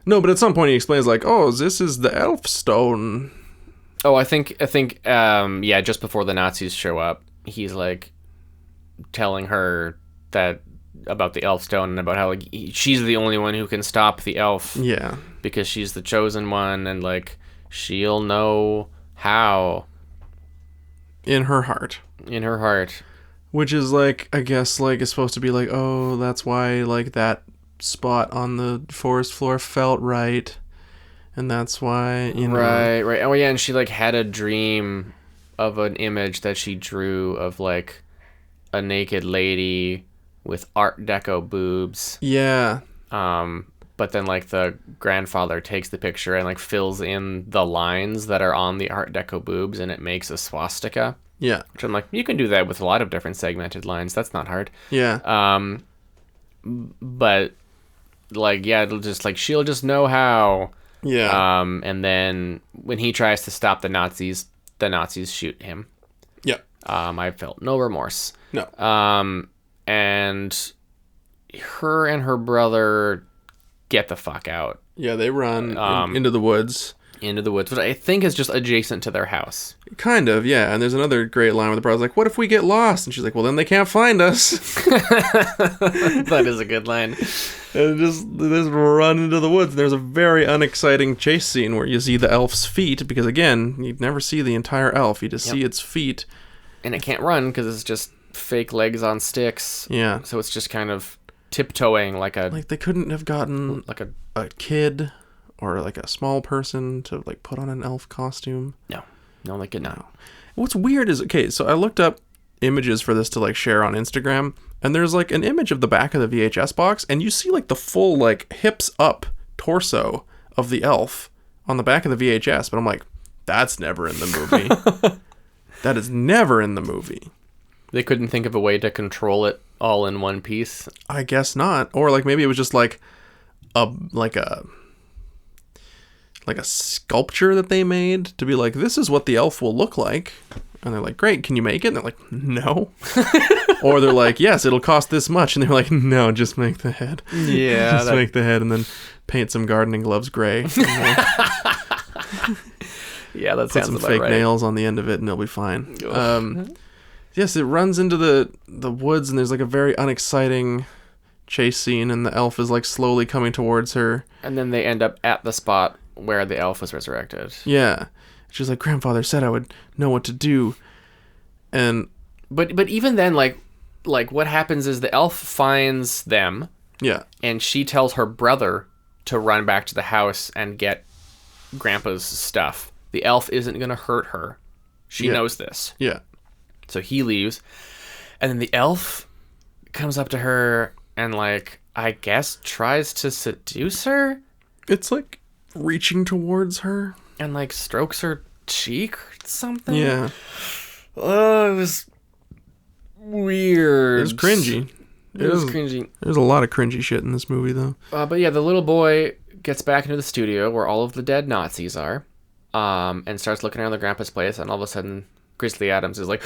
No, but at some point he explains like, "Oh, this is the elf stone." Oh, I think, yeah, just before the Nazis show up, he's like telling her that about the elf stone and about how like she's the only one who can stop the elf. Yeah. Because she's the chosen one, and like she'll know how. In her heart. In her heart. Which is like, I guess like it's supposed to be like, oh, that's why like that spot on the forest floor felt right. And that's why, you know. Right. Oh, yeah, and she, like, had a dream of an image that she drew of, like, a naked lady with Art Deco boobs. Yeah. But then, like, the grandfather takes the picture and, like, fills in the lines that are on the Art Deco boobs, and it makes a swastika. Yeah. Which I'm like, you can do that with a lot of different segmented lines. That's not hard. Yeah. But, like, yeah, it'll just, like, she'll just know how... Yeah. And then when he tries to stop the Nazis shoot him. Yeah. I felt no remorse. No. And her and her brother get the fuck out. Yeah, they run into the woods. Into the woods, which I think is just adjacent to their house. Kind of, yeah. And there's another great line where the brother's like, "What if we get lost?" And she's like, "Well, then they can't find us." That is a good line. And just run into the woods. There's a very unexciting chase scene where you see the elf's feet, because again, you'd never see the entire elf. You just see its feet. And it can't run because it's just fake legs on sticks. Yeah. So it's just kind of tiptoeing like a... Like they couldn't have gotten like a kid or like a small person to like put on an elf costume. No, they could not. What's weird is, okay, so I looked up images for this to like share on Instagram, and there's like an image of the back of the VHS box, and you see like the full like hips up torso of the elf on the back of the VHS, but I'm like, that's never in the movie. That is never in the movie. They couldn't think of a way to control it all in one piece. I guess not. Or like maybe it was just like a sculpture that they made to be like, this is what the elf will look like. And they're like, great, can you make it? And they're like, no. Or they're like, yes, it'll cost this much. And they're like, no, just make the head. Yeah. Just make the head and then paint some gardening gloves gray. Yeah, that Put sounds some about fake right. nails on the end of it and it'll be fine. Yes, it runs into the woods and there's like a very unexciting chase scene and the elf is like slowly coming towards her. And then they end up at the spot where the elf was resurrected. Yeah. She's like, grandfather said I would know what to do. And but even then, like what happens is the elf finds them. Yeah. And she tells her brother to run back to the house and get grandpa's stuff. The elf isn't going to hurt her. She knows this. Yeah. So he leaves. And then the elf comes up to her and, like, I guess tries to seduce her. It's like reaching towards her. And, like, strokes her cheek or something. Yeah. Oh, it was weird. It was cringy. It was cringy. There's a lot of cringy shit in this movie, though. But yeah, the little boy gets back into the studio where all of the dead Nazis are, and starts looking around the grandpa's place, and all of a sudden, Grizzly Adams is like,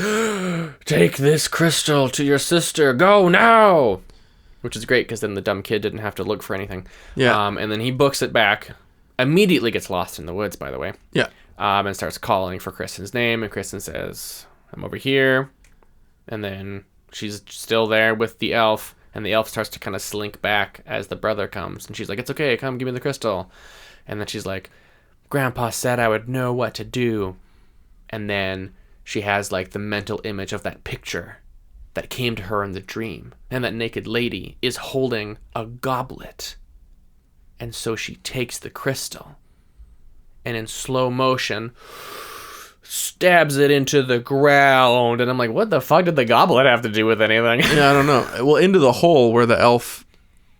take this crystal to your sister, go now! Which is great, because then the dumb kid didn't have to look for anything. Yeah. And then he books it back, immediately gets lost in the woods, by the way. Yeah. And starts calling for Kristen's name, and Kristen says, I'm over here. And then she's still there with the elf, and the elf starts to kind of slink back as the brother comes. And she's like, it's okay, come give me the crystal. And then she's like, Grandpa said I would know what to do. And then she has like the mental image of that picture that came to her in the dream. And that naked lady is holding a goblet. And so she takes the crystal and in slow motion stabs it into the ground. And I'm like, what the fuck did the goblet have to do with anything? Yeah, I don't know. Well, into the hole where the elf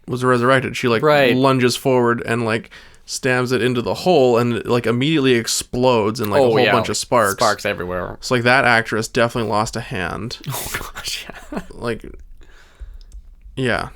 was resurrected. She like lunges forward and like stabs it into the hole, and it like immediately explodes in like a whole bunch of sparks. Sparks everywhere. So like that actress definitely lost a hand. Oh gosh, yeah. Like, yeah.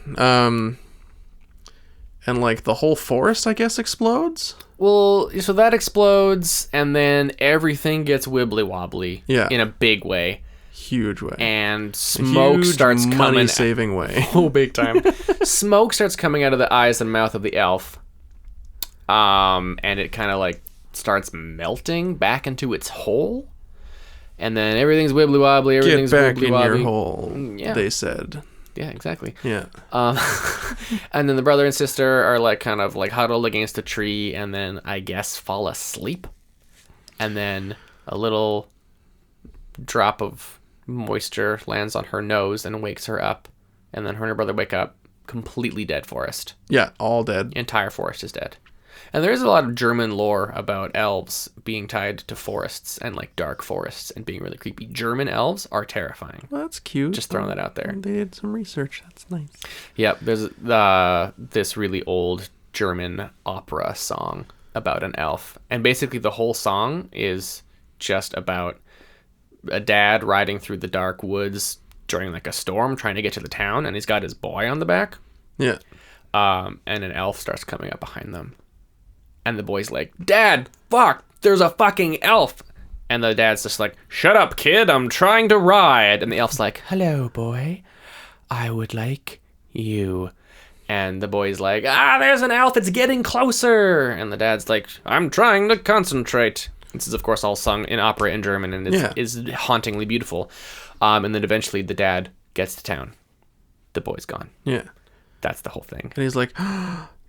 And like the whole forest, I guess, explodes. Well, so that explodes, and then everything gets wibbly wobbly. Yeah. In a big way. Huge way. And smoke starts coming. Money-saving way. Oh, big time. Smoke starts coming out of the eyes and mouth of the elf. And it kind of like starts melting back into its hole. And then everything's wibbly wobbly. Everything's Get back wibbly in wobbly. your hole, Yeah. they said. Yeah, exactly. Yeah. And then the brother and sister are like kind of like huddled against a tree, and then I guess fall asleep. And then a little drop of moisture lands on her nose and wakes her up. And then her and her brother wake up. Completely dead forest. Yeah, all dead. Entire forest is dead. And there is a lot of German lore about elves being tied to forests and like dark forests and being really creepy. German elves are terrifying. Well, that's cute. Just throwing that out there. They did some research. That's nice. Yep, there's this really old German opera song about an elf. And basically the whole song is just about a dad riding through the dark woods during like a storm trying to get to the town, and he's got his boy on the back. Yeah. And an elf starts coming up behind them. And the boy's like, Dad, fuck, there's a fucking elf. And the dad's just like, shut up, kid, I'm trying to ride. And the elf's like, hello, boy, I would like you. And the boy's like, there's an elf, it's getting closer. And the dad's like, I'm trying to concentrate. This is, of course, all sung in opera in German, and it's hauntingly beautiful. And then eventually the dad gets to town. The boy's gone. Yeah. That's the whole thing. And he's like,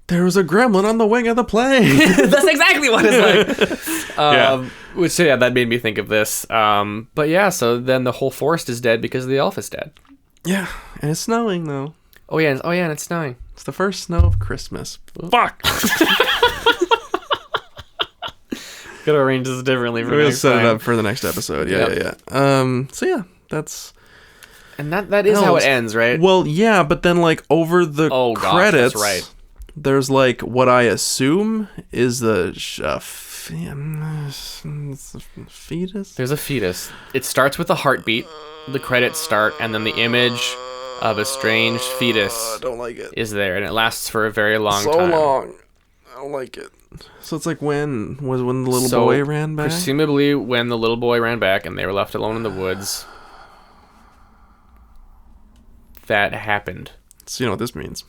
there was a gremlin on the wing of the plane. That's exactly what it's like. Which, yeah, that made me think of this. But yeah, so then the whole forest is dead because the elf is dead. Yeah, and it's snowing, though. Oh, yeah, and it's snowing. It's the first snow of Christmas. Fuck! Gotta arrange this differently for We'll next set time. it up for the next episode. Yeah. So, yeah, that's... And that is how it ends, right? Well, yeah, but then, like, over the credits... That's right. There's like what I assume is the fetus. There's a fetus. It starts with a heartbeat. The credits start, and then the image of a strange fetus I don't like it. is there, and it lasts for a very long So time. long. I don't like it. So it's like when the little boy ran back? Presumably when the little boy ran back and they were left alone in the woods. That happened. So you know what this means.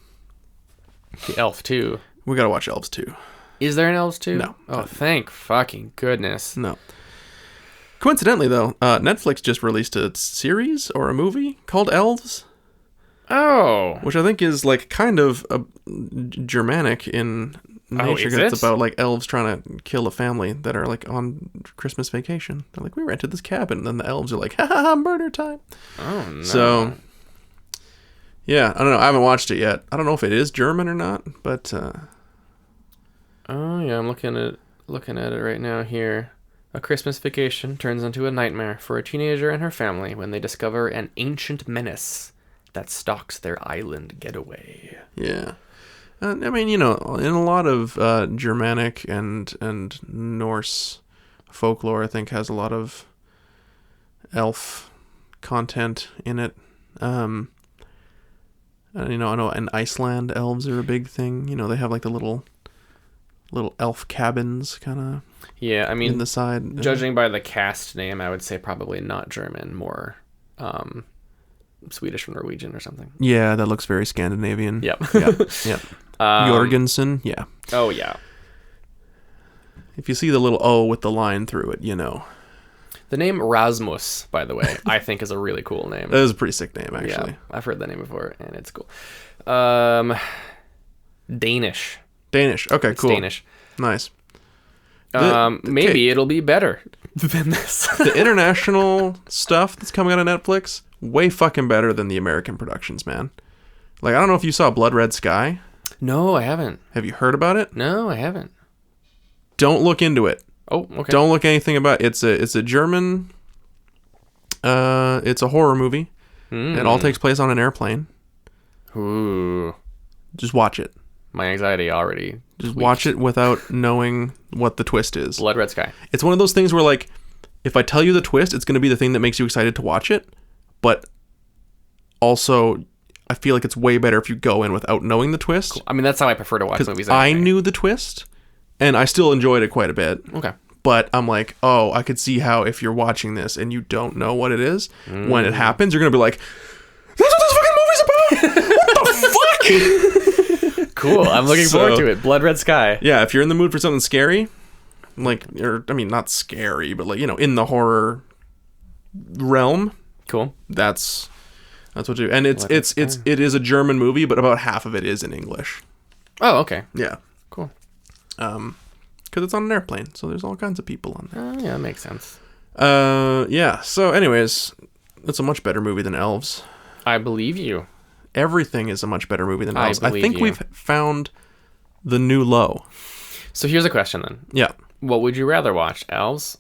The Elf 2. We gotta watch Elves 2. Is there an Elves 2? No. Oh, thank fucking goodness. No. Coincidentally, though, Netflix just released a series or a movie called Elves. Oh. Which I think is like kind of Germanic in nature. Is It's it? about like elves trying to kill a family that are like on Christmas vacation. They're like, we rented this cabin. And then the elves are like, ha ha ha, murder time. Oh, no. So... yeah, I don't know. I haven't watched it yet. I don't know if it is German or not, but oh yeah, I'm looking at it right now here. A Christmas vacation turns into a nightmare for a teenager and her family when they discover an ancient menace that stalks their island getaway. yeah. I mean, you know, in a lot of Germanic and Norse folklore, I think has a lot of elf content in it. You know, I know in Iceland, elves are a big thing. You know, they have like the little elf cabins kind of. Yeah, I mean, in the side. Judging by the cast name, I would say probably not German, more Swedish or Norwegian or something. Yeah, that looks very Scandinavian. Yep. Yep. Jorgensen. Yeah. Oh yeah. If you see the little O with the line through it, you know. The name Rasmus, by the way, I think is a really cool name. That is a pretty sick name, actually. Yeah, I've heard that name before, and it's cool. Danish. Danish. Okay, It's cool. Danish. Nice. Maybe it'll be better than this. The international stuff that's coming out of Netflix, way fucking better than the American productions, man. Like, I don't know if you saw Blood Red Sky. No, I haven't. Have you heard about it? No, I haven't. Don't look into it. Oh, okay. Don't look anything about it. It's a German. It's a horror movie. It all takes place on an airplane. Ooh. Just watch it. My anxiety already. Just watch it without knowing what the twist is. Blood Red Sky. It's one of those things where, like, if I tell you the twist, it's going to be the thing that makes you excited to watch it. But also, I feel like it's way better if you go in without knowing the twist. Cool. I mean, that's how I prefer to watch movies. I knew the twist, and I still enjoyed it quite a bit. Okay. But I'm like, oh, I could see how if you're watching this and you don't know what it is, when it happens, you're going to be like, that's what this fucking movie's about! What the fuck? Cool. I'm looking forward to it. Blood Red Sky. Yeah, if you're in the mood for something scary, like, or I mean, not scary, but like, you know, in the horror realm, Cool. that's what you do. And it is a German movie, but about half of it is in English. Oh, okay. Yeah. Cool. Because it's on an airplane, so there's all kinds of people on there. Yeah, that makes sense. Yeah. So, anyways, it's a much better movie than Elves. I believe you. Everything is a much better movie than Elves. I believe think you. we've found the new low. So here's a question then. Yeah. What would you rather watch, Elves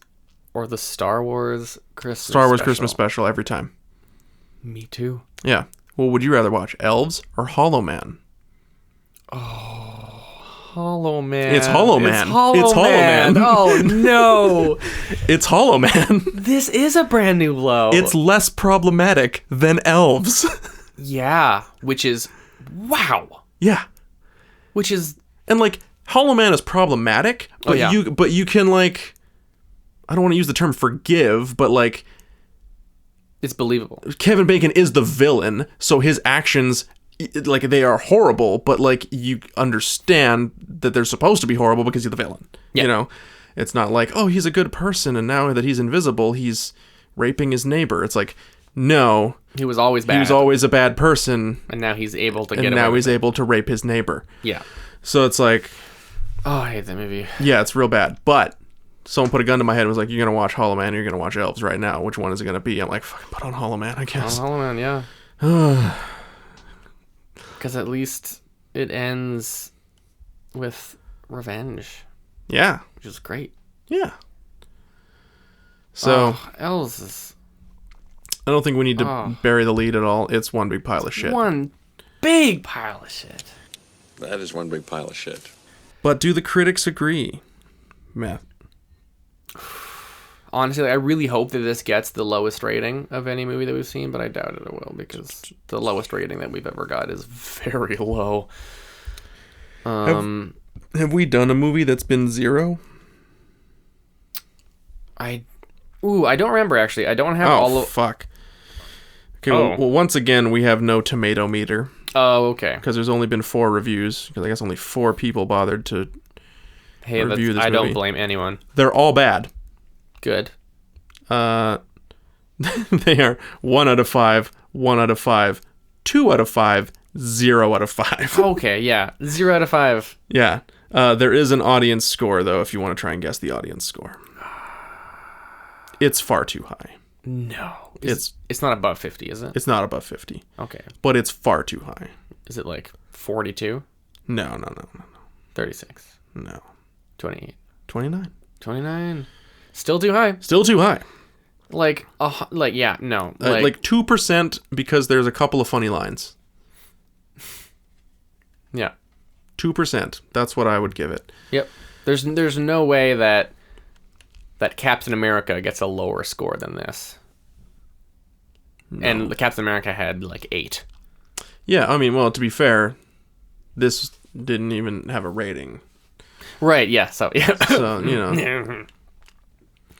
or the Star Wars Christmas Christmas special every time. Me too. Yeah. Well, would you rather watch Elves or Hollow Man? Hollow Man. It's Hollow Man. It's Hollow Man. Oh, no. It's Hollow Man. This is a brand new low. It's less problematic than Elves. Yeah. Which is... Wow. Yeah. Which is... And, like, Hollow Man is problematic, but you can, like... I don't want to use the term forgive, but, like... It's believable. Kevin Bacon is the villain, so his actions, like, they are horrible, but, like, you understand that they're supposed to be horrible because he's the villain. Yeah. You know? It's not like, oh, he's a good person, and now that he's invisible, he's raping his neighbor. It's like, no. He was always bad. He was always a bad person. And now he's able to And now he's able to rape his neighbor. Yeah. So it's like... Oh, I hate that movie. Yeah, it's real bad. But someone put a gun to my head and was like, you're going to watch Hollow Man or you're going to watch Elves right now. Which one is it going to be? I'm like, fucking put on Hollow Man, I guess. Hollow Man, yeah. Because at least it ends with revenge. Yeah. Which is great. Yeah. So... Elves is... I don't think we need to bury the lead at all. It's one big pile of shit. One big pile of shit. That is one big pile of shit. But do the critics agree, Matt? Honestly, I really hope that this gets the lowest rating of any movie that we've seen, but I doubt it will because the lowest rating that we've ever got is very low. Have we done a movie that's been 0? I don't remember actually. I don't have all of... fuck. Okay, well, once again, we have no tomato meter. Oh, okay. Because there's only been 4 reviews. Because I guess only 4 people bothered to review this movie. I don't blame anyone. They're all bad. Good. They are 1 out of 5, 1 out of 5, 2 out of 5, 0 out of 5. Okay, yeah. 0 out of 5. Yeah. There is an audience score, though, if you want to try and guess the audience score. It's far too high. No. It's not above 50, is it? It's not above 50. Okay. But it's far too high. Is it like 42? No. 36. No. 28. 29. 29. Still too high. Still too high. Yeah, no. Like 2% because there's a couple of funny lines. Yeah. 2%. That's what I would give it. Yep. There's no way that Captain America gets a lower score than this. No. And the Captain America had like 8. Yeah, I mean, well, to be fair, this didn't even have a rating. Right, yeah, so, yeah. So, you know.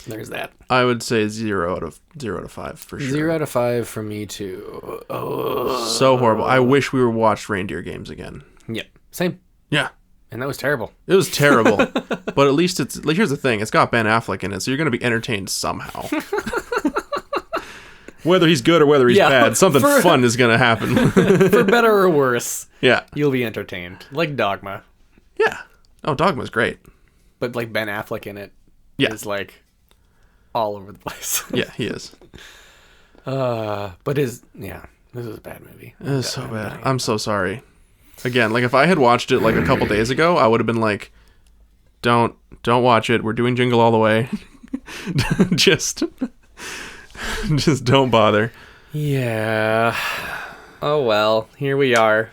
There's that. I would say 0 out of 5 for sure. 0 out of 5 for me too. So horrible. I wish we were watched Reindeer Games again. Yep. Same. Yeah. And that was terrible. It was terrible. But at least it's... Like, here's the thing. It's got Ben Affleck in it, so you're going to be entertained somehow. Whether he's good or whether he's bad, something fun is going to happen. For better or worse. Yeah. You'll be entertained. Like Dogma. Yeah. Oh, Dogma's great. But like Ben Affleck in it is like all over the place. Yeah, he is. But this is a bad movie. It is so bad. I'm so sorry. Again, like if I had watched it like a couple days ago, I would have been like, don't watch it. We're doing Jingle All the Way. just don't bother. Yeah. Oh well, here we are.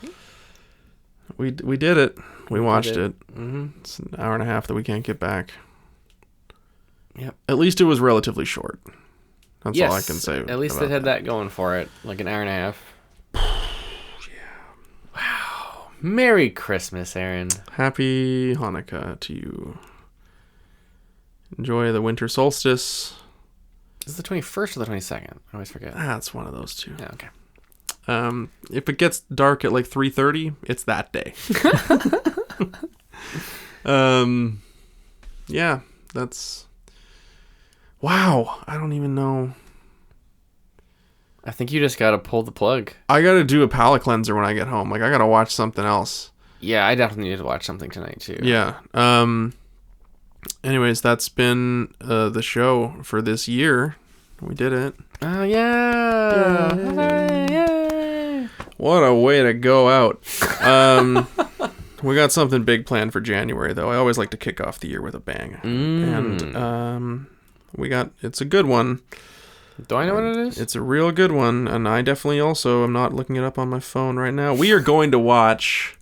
We did it. We watched it. Mm-hmm. It's an hour and a half that we can't get back. Yep. At least it was relatively short. That's Yes, all I can say. At least it had that going for it, like an hour and a half. Yeah. Wow. Merry Christmas, Aaron. Happy Hanukkah to you. Enjoy the winter solstice. Is it the 21st or the 22nd? I always forget. That's one of those two. Yeah, okay. If it gets dark at like 3:30, it's that day. Yeah, that's... Wow, I don't even know. I think you just gotta pull the plug. I gotta do a palate cleanser when I get home. Like, I gotta watch something else. Yeah, I definitely need to watch something tonight, too. Yeah. Anyways, that's been the show for this year. We did it. Oh, yeah. Yay. What a way to go out. We got something big planned for January, though. I always like to kick off the year with a bang. And it's a good one. Do I know what it is? It's a real good one, and I definitely also am not looking it up on my phone right now. We are going to watch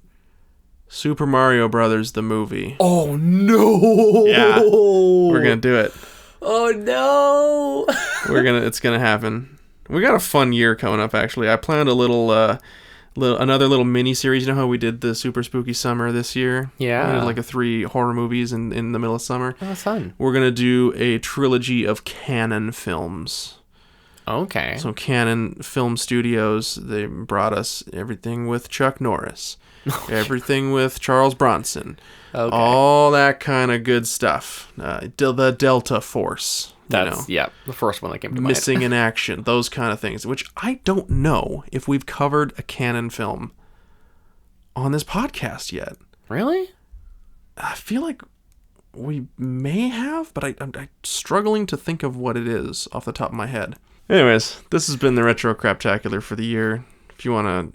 Super Mario Brothers, the movie. Oh, no. Yeah. We're going to do it. Oh, no. It's going to happen. We got a fun year coming up, actually. I planned another little mini series. You know how we did the super spooky summer this year? Yeah. We did like 3 horror movies in the middle of summer. Oh, that's fun. We're going to do a trilogy of Canon films. Okay. So Canon Film Studios, they brought us everything with Chuck Norris, everything with Charles Bronson, all that kind of good stuff. The Delta Force. That's, the first one that came to mind. Missing in action, those kind of things, which I don't know if we've covered a Canon film on this podcast yet. Really? I feel like we may have, but I'm struggling to think of what it is off the top of my head. Anyways, this has been the Retro Craptacular for the year. If you want to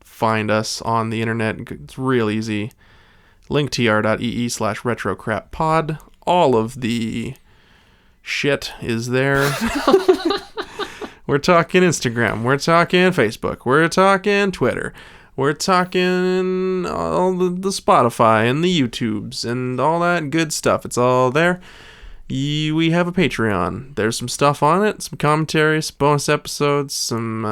find us on the internet, it's real easy. linktr.ee/retrocrappod. All of the shit is there. We're talking Instagram. We're talking Facebook. We're talking Twitter. We're talking all the Spotify and the YouTubes and all that good stuff. It's all there. We have a Patreon. There's some stuff on it, some commentary, some bonus episodes, some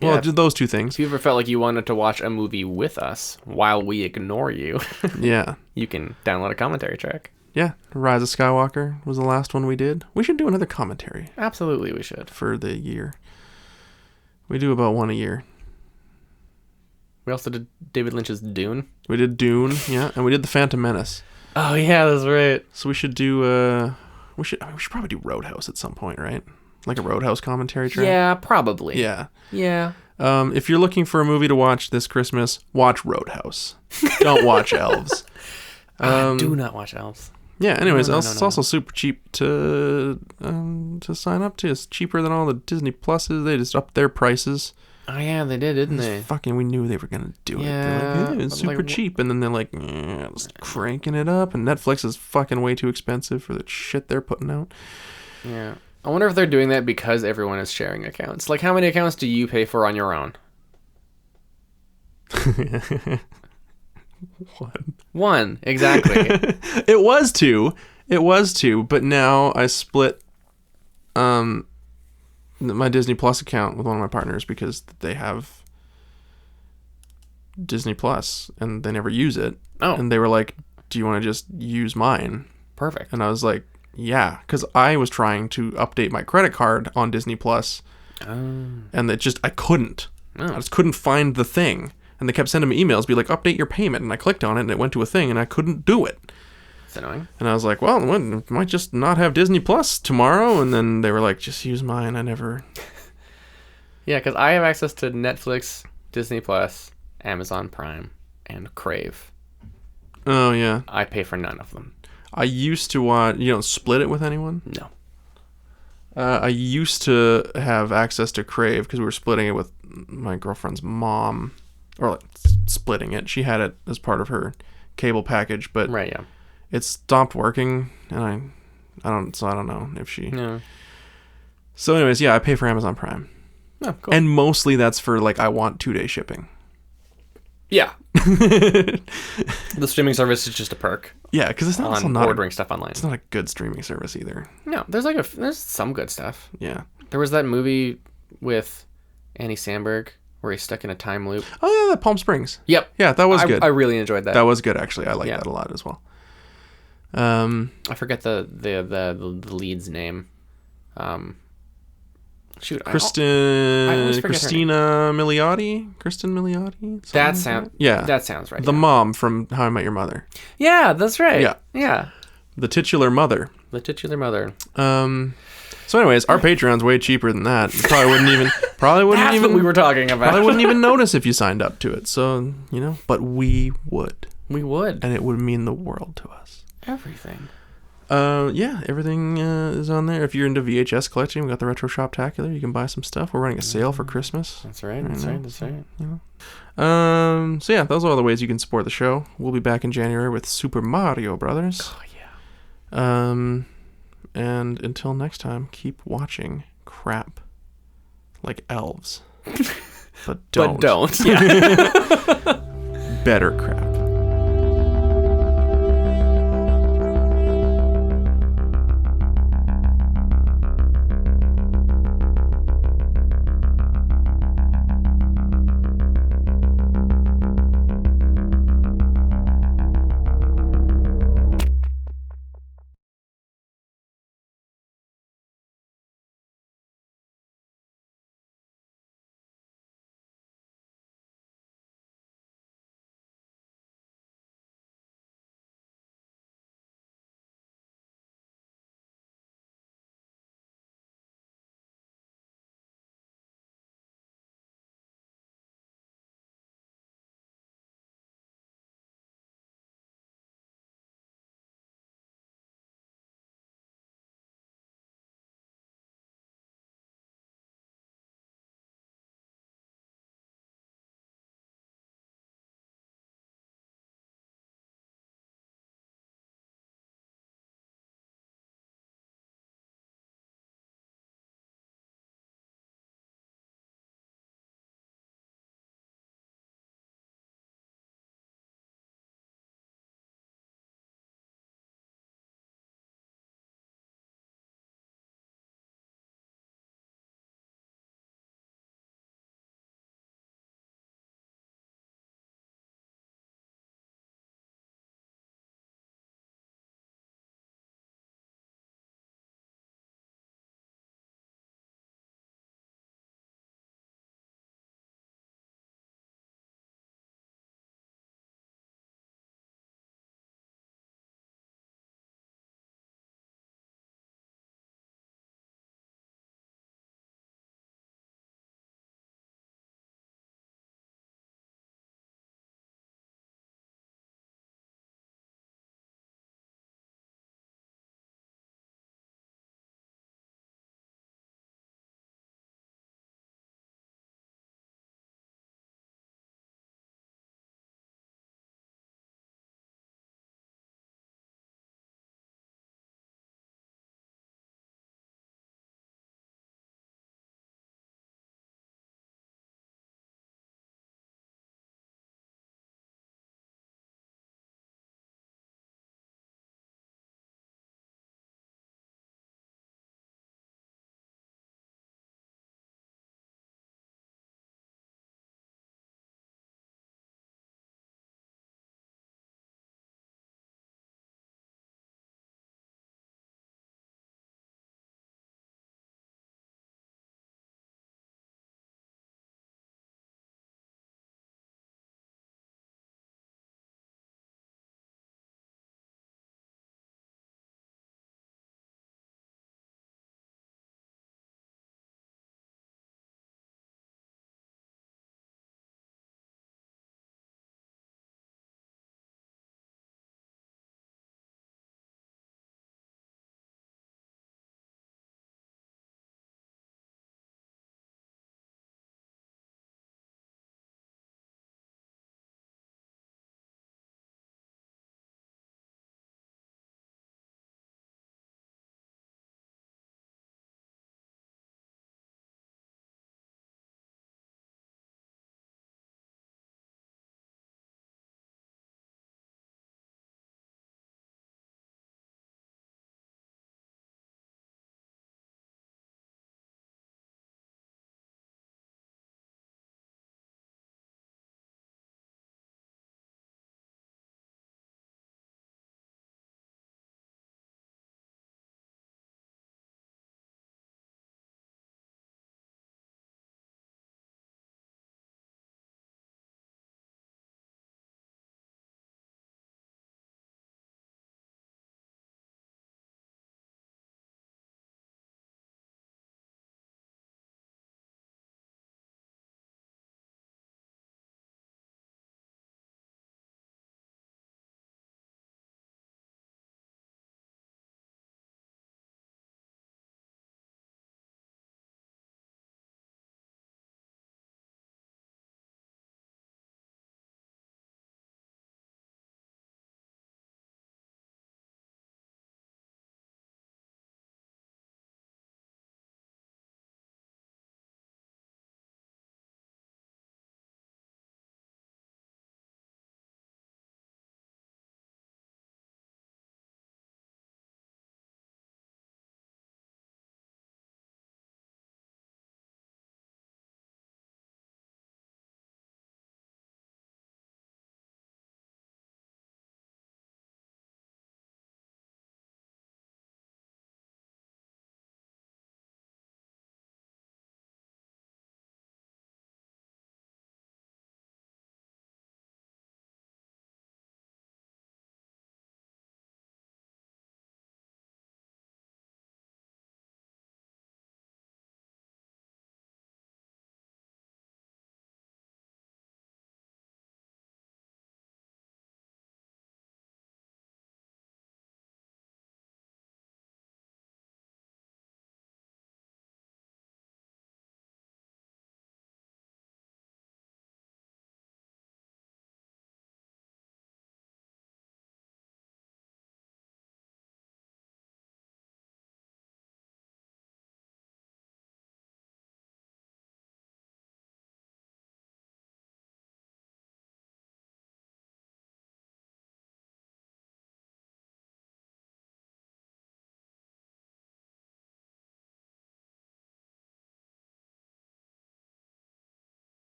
those two things. If you ever felt like you wanted to watch a movie with us while we ignore you, yeah, you can download a commentary track. Yeah, Rise of Skywalker was the last one we did. We should do another commentary. Absolutely, we should. For the year. We do about one a year. We also did David Lynch's Dune. We did Dune, yeah, and we did The Phantom Menace. Oh yeah, that's right. So we should do we should probably do Roadhouse at some point, right? Like a Roadhouse commentary track? Yeah, probably. Yeah. Yeah. If you're looking for a movie to watch this Christmas, watch Roadhouse. Don't watch Elves. Do not watch Elves. Yeah, anyways, it's also super cheap to sign up to. It's cheaper than all the Disney Pluses. They just upped their prices. Oh yeah, they did, didn't they? Fucking, we knew they were gonna do it. Yeah, They're like, it's super cheap, and then they're like, just cranking it up. And Netflix is fucking way too expensive for the shit they're putting out. Yeah, I wonder if they're doing that because everyone is sharing accounts. Like, how many accounts do you pay for on your own? One, exactly. It was two, but now I split my Disney Plus account with one of my partners because they have Disney Plus and they never use it. Oh. And they were like, do you want to just use mine? Perfect. And I was like, yeah, because I was trying to update my credit card on Disney Plus, and I couldn't. I just couldn't find the thing. And they kept sending me emails, be like, update your payment. And I clicked on it, and it went to a thing, and I couldn't do it. It's annoying. And I was like, well, I might just not have Disney Plus tomorrow. And then they were like, just use mine. I never... Yeah, because I have access to Netflix, Disney Plus, Amazon Prime, and Crave. Oh, yeah. I pay for none of them. I used to watch... You don't split it with anyone? No. I used to have access to Crave because we were splitting it with my girlfriend's mom, or like, splitting it. She had it as part of her cable package, but Right, yeah. it stopped working, and I don't know if she. Yeah. So, anyways, yeah, I pay for Amazon Prime, Oh, cool. and mostly that's for like I want 2-day shipping. Yeah. The streaming service is just a perk Yeah, because it's not, on ordering stuff online. It's not a good streaming service either. No, there's some good stuff. Yeah. There was that movie with Andy Samberg where he's stuck in a time loop. Oh yeah, Palm Springs. Yep. Yeah, that was good. I really enjoyed that. That was good actually. I like Yeah. that a lot as well. I forget the lead's name. Shoot, I always forget her Christina Milioti? Kristen Milioti? That That sounds right. The yeah. mom from How I Met Your Mother. Yeah, that's right. Yeah. Yeah. The titular mother. The titular mother. So anyways, our Patreon's way cheaper than that. You probably wouldn't even That's what we were talking about. probably wouldn't even notice if you signed up to it. So, but we would. We would. And it would mean the world to us. Everything. Yeah, everything is on there. If you're into VHS collecting, we got the Retro Shoptacular. You can buy some stuff. We're running a sale for Christmas. That's right. That's right. So yeah, those are all the ways you can support the show. We'll be back in January with Super Mario Brothers. Oh yeah. And until next time, keep watching crap like Elves. But don't. But don't. Yeah. Better crap.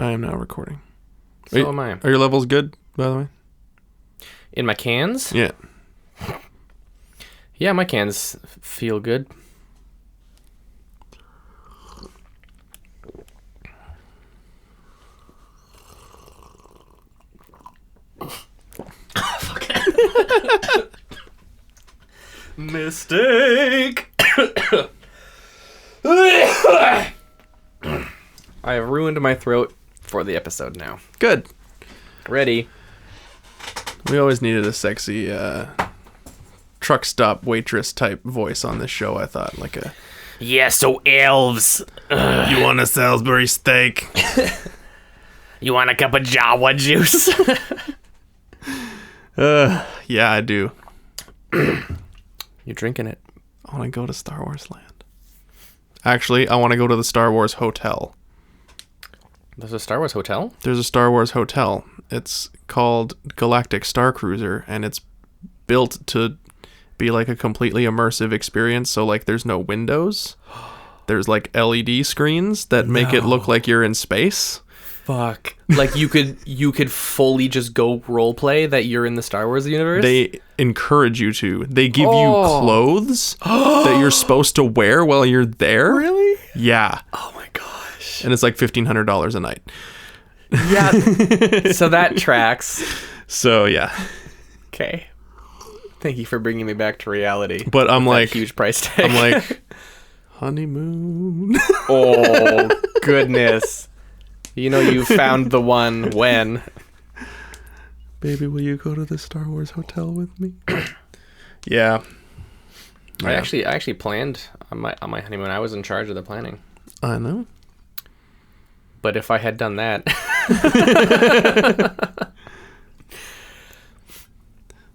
I am now recording. So am I. Are your levels good, by the way? In my cans? Yeah. Yeah, my cans feel good. Mistake. I have ruined my throat for the episode now. Good. Ready. We always needed a sexy truck stop waitress type voice on this show, I thought. Like a... Yeah, so elves. You want a Salisbury steak? You want a cup of Jawa juice? Yeah, I do. You're drinking it. I want to go to Star Wars Land. Actually, I want to go to the Star Wars Hotel. There's a Star Wars hotel? There's a Star Wars Hotel. It's called Galactic Star Cruiser, and it's built to be like a completely immersive experience. So, like, there's no windows. There's, like, LED screens that make it look like you're in space. Fuck. Like, you could fully just go roleplay that you're in the Star Wars universe? They encourage you to. They give you clothes that you're supposed to wear while you're there. Really? Yeah. Oh my gosh. And it's like $1,500 a night. Yeah. So that tracks. So, yeah. Okay. Thank you for bringing me back to reality. But I'm like... huge price tag. I'm like... honeymoon. Oh, goodness. You know you found the one when. Baby, will you go to the Star Wars Hotel with me? Yeah. I actually planned on my honeymoon. I was in charge of the planning. I know. But if I had done that,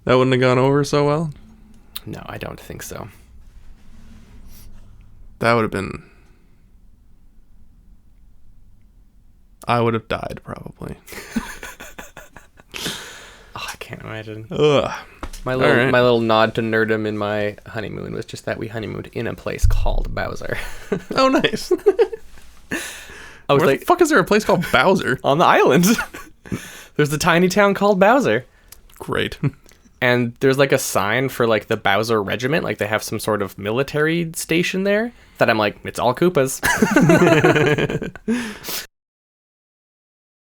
that wouldn't have gone over so well. no, I don't think so. That would have been... I would have died, probably. Oh, I can't imagine. Ugh. My little nod to nerdom in my honeymoon was just that we honeymooned in a place called Bowser. Oh, nice. I was Where like, the fuck is there a place called Bowser? on the island. There's a tiny town called Bowser. Great. And there's like a sign for like the Bowser Regiment. Like they have some sort of military station there that I'm like, it's all Koopas.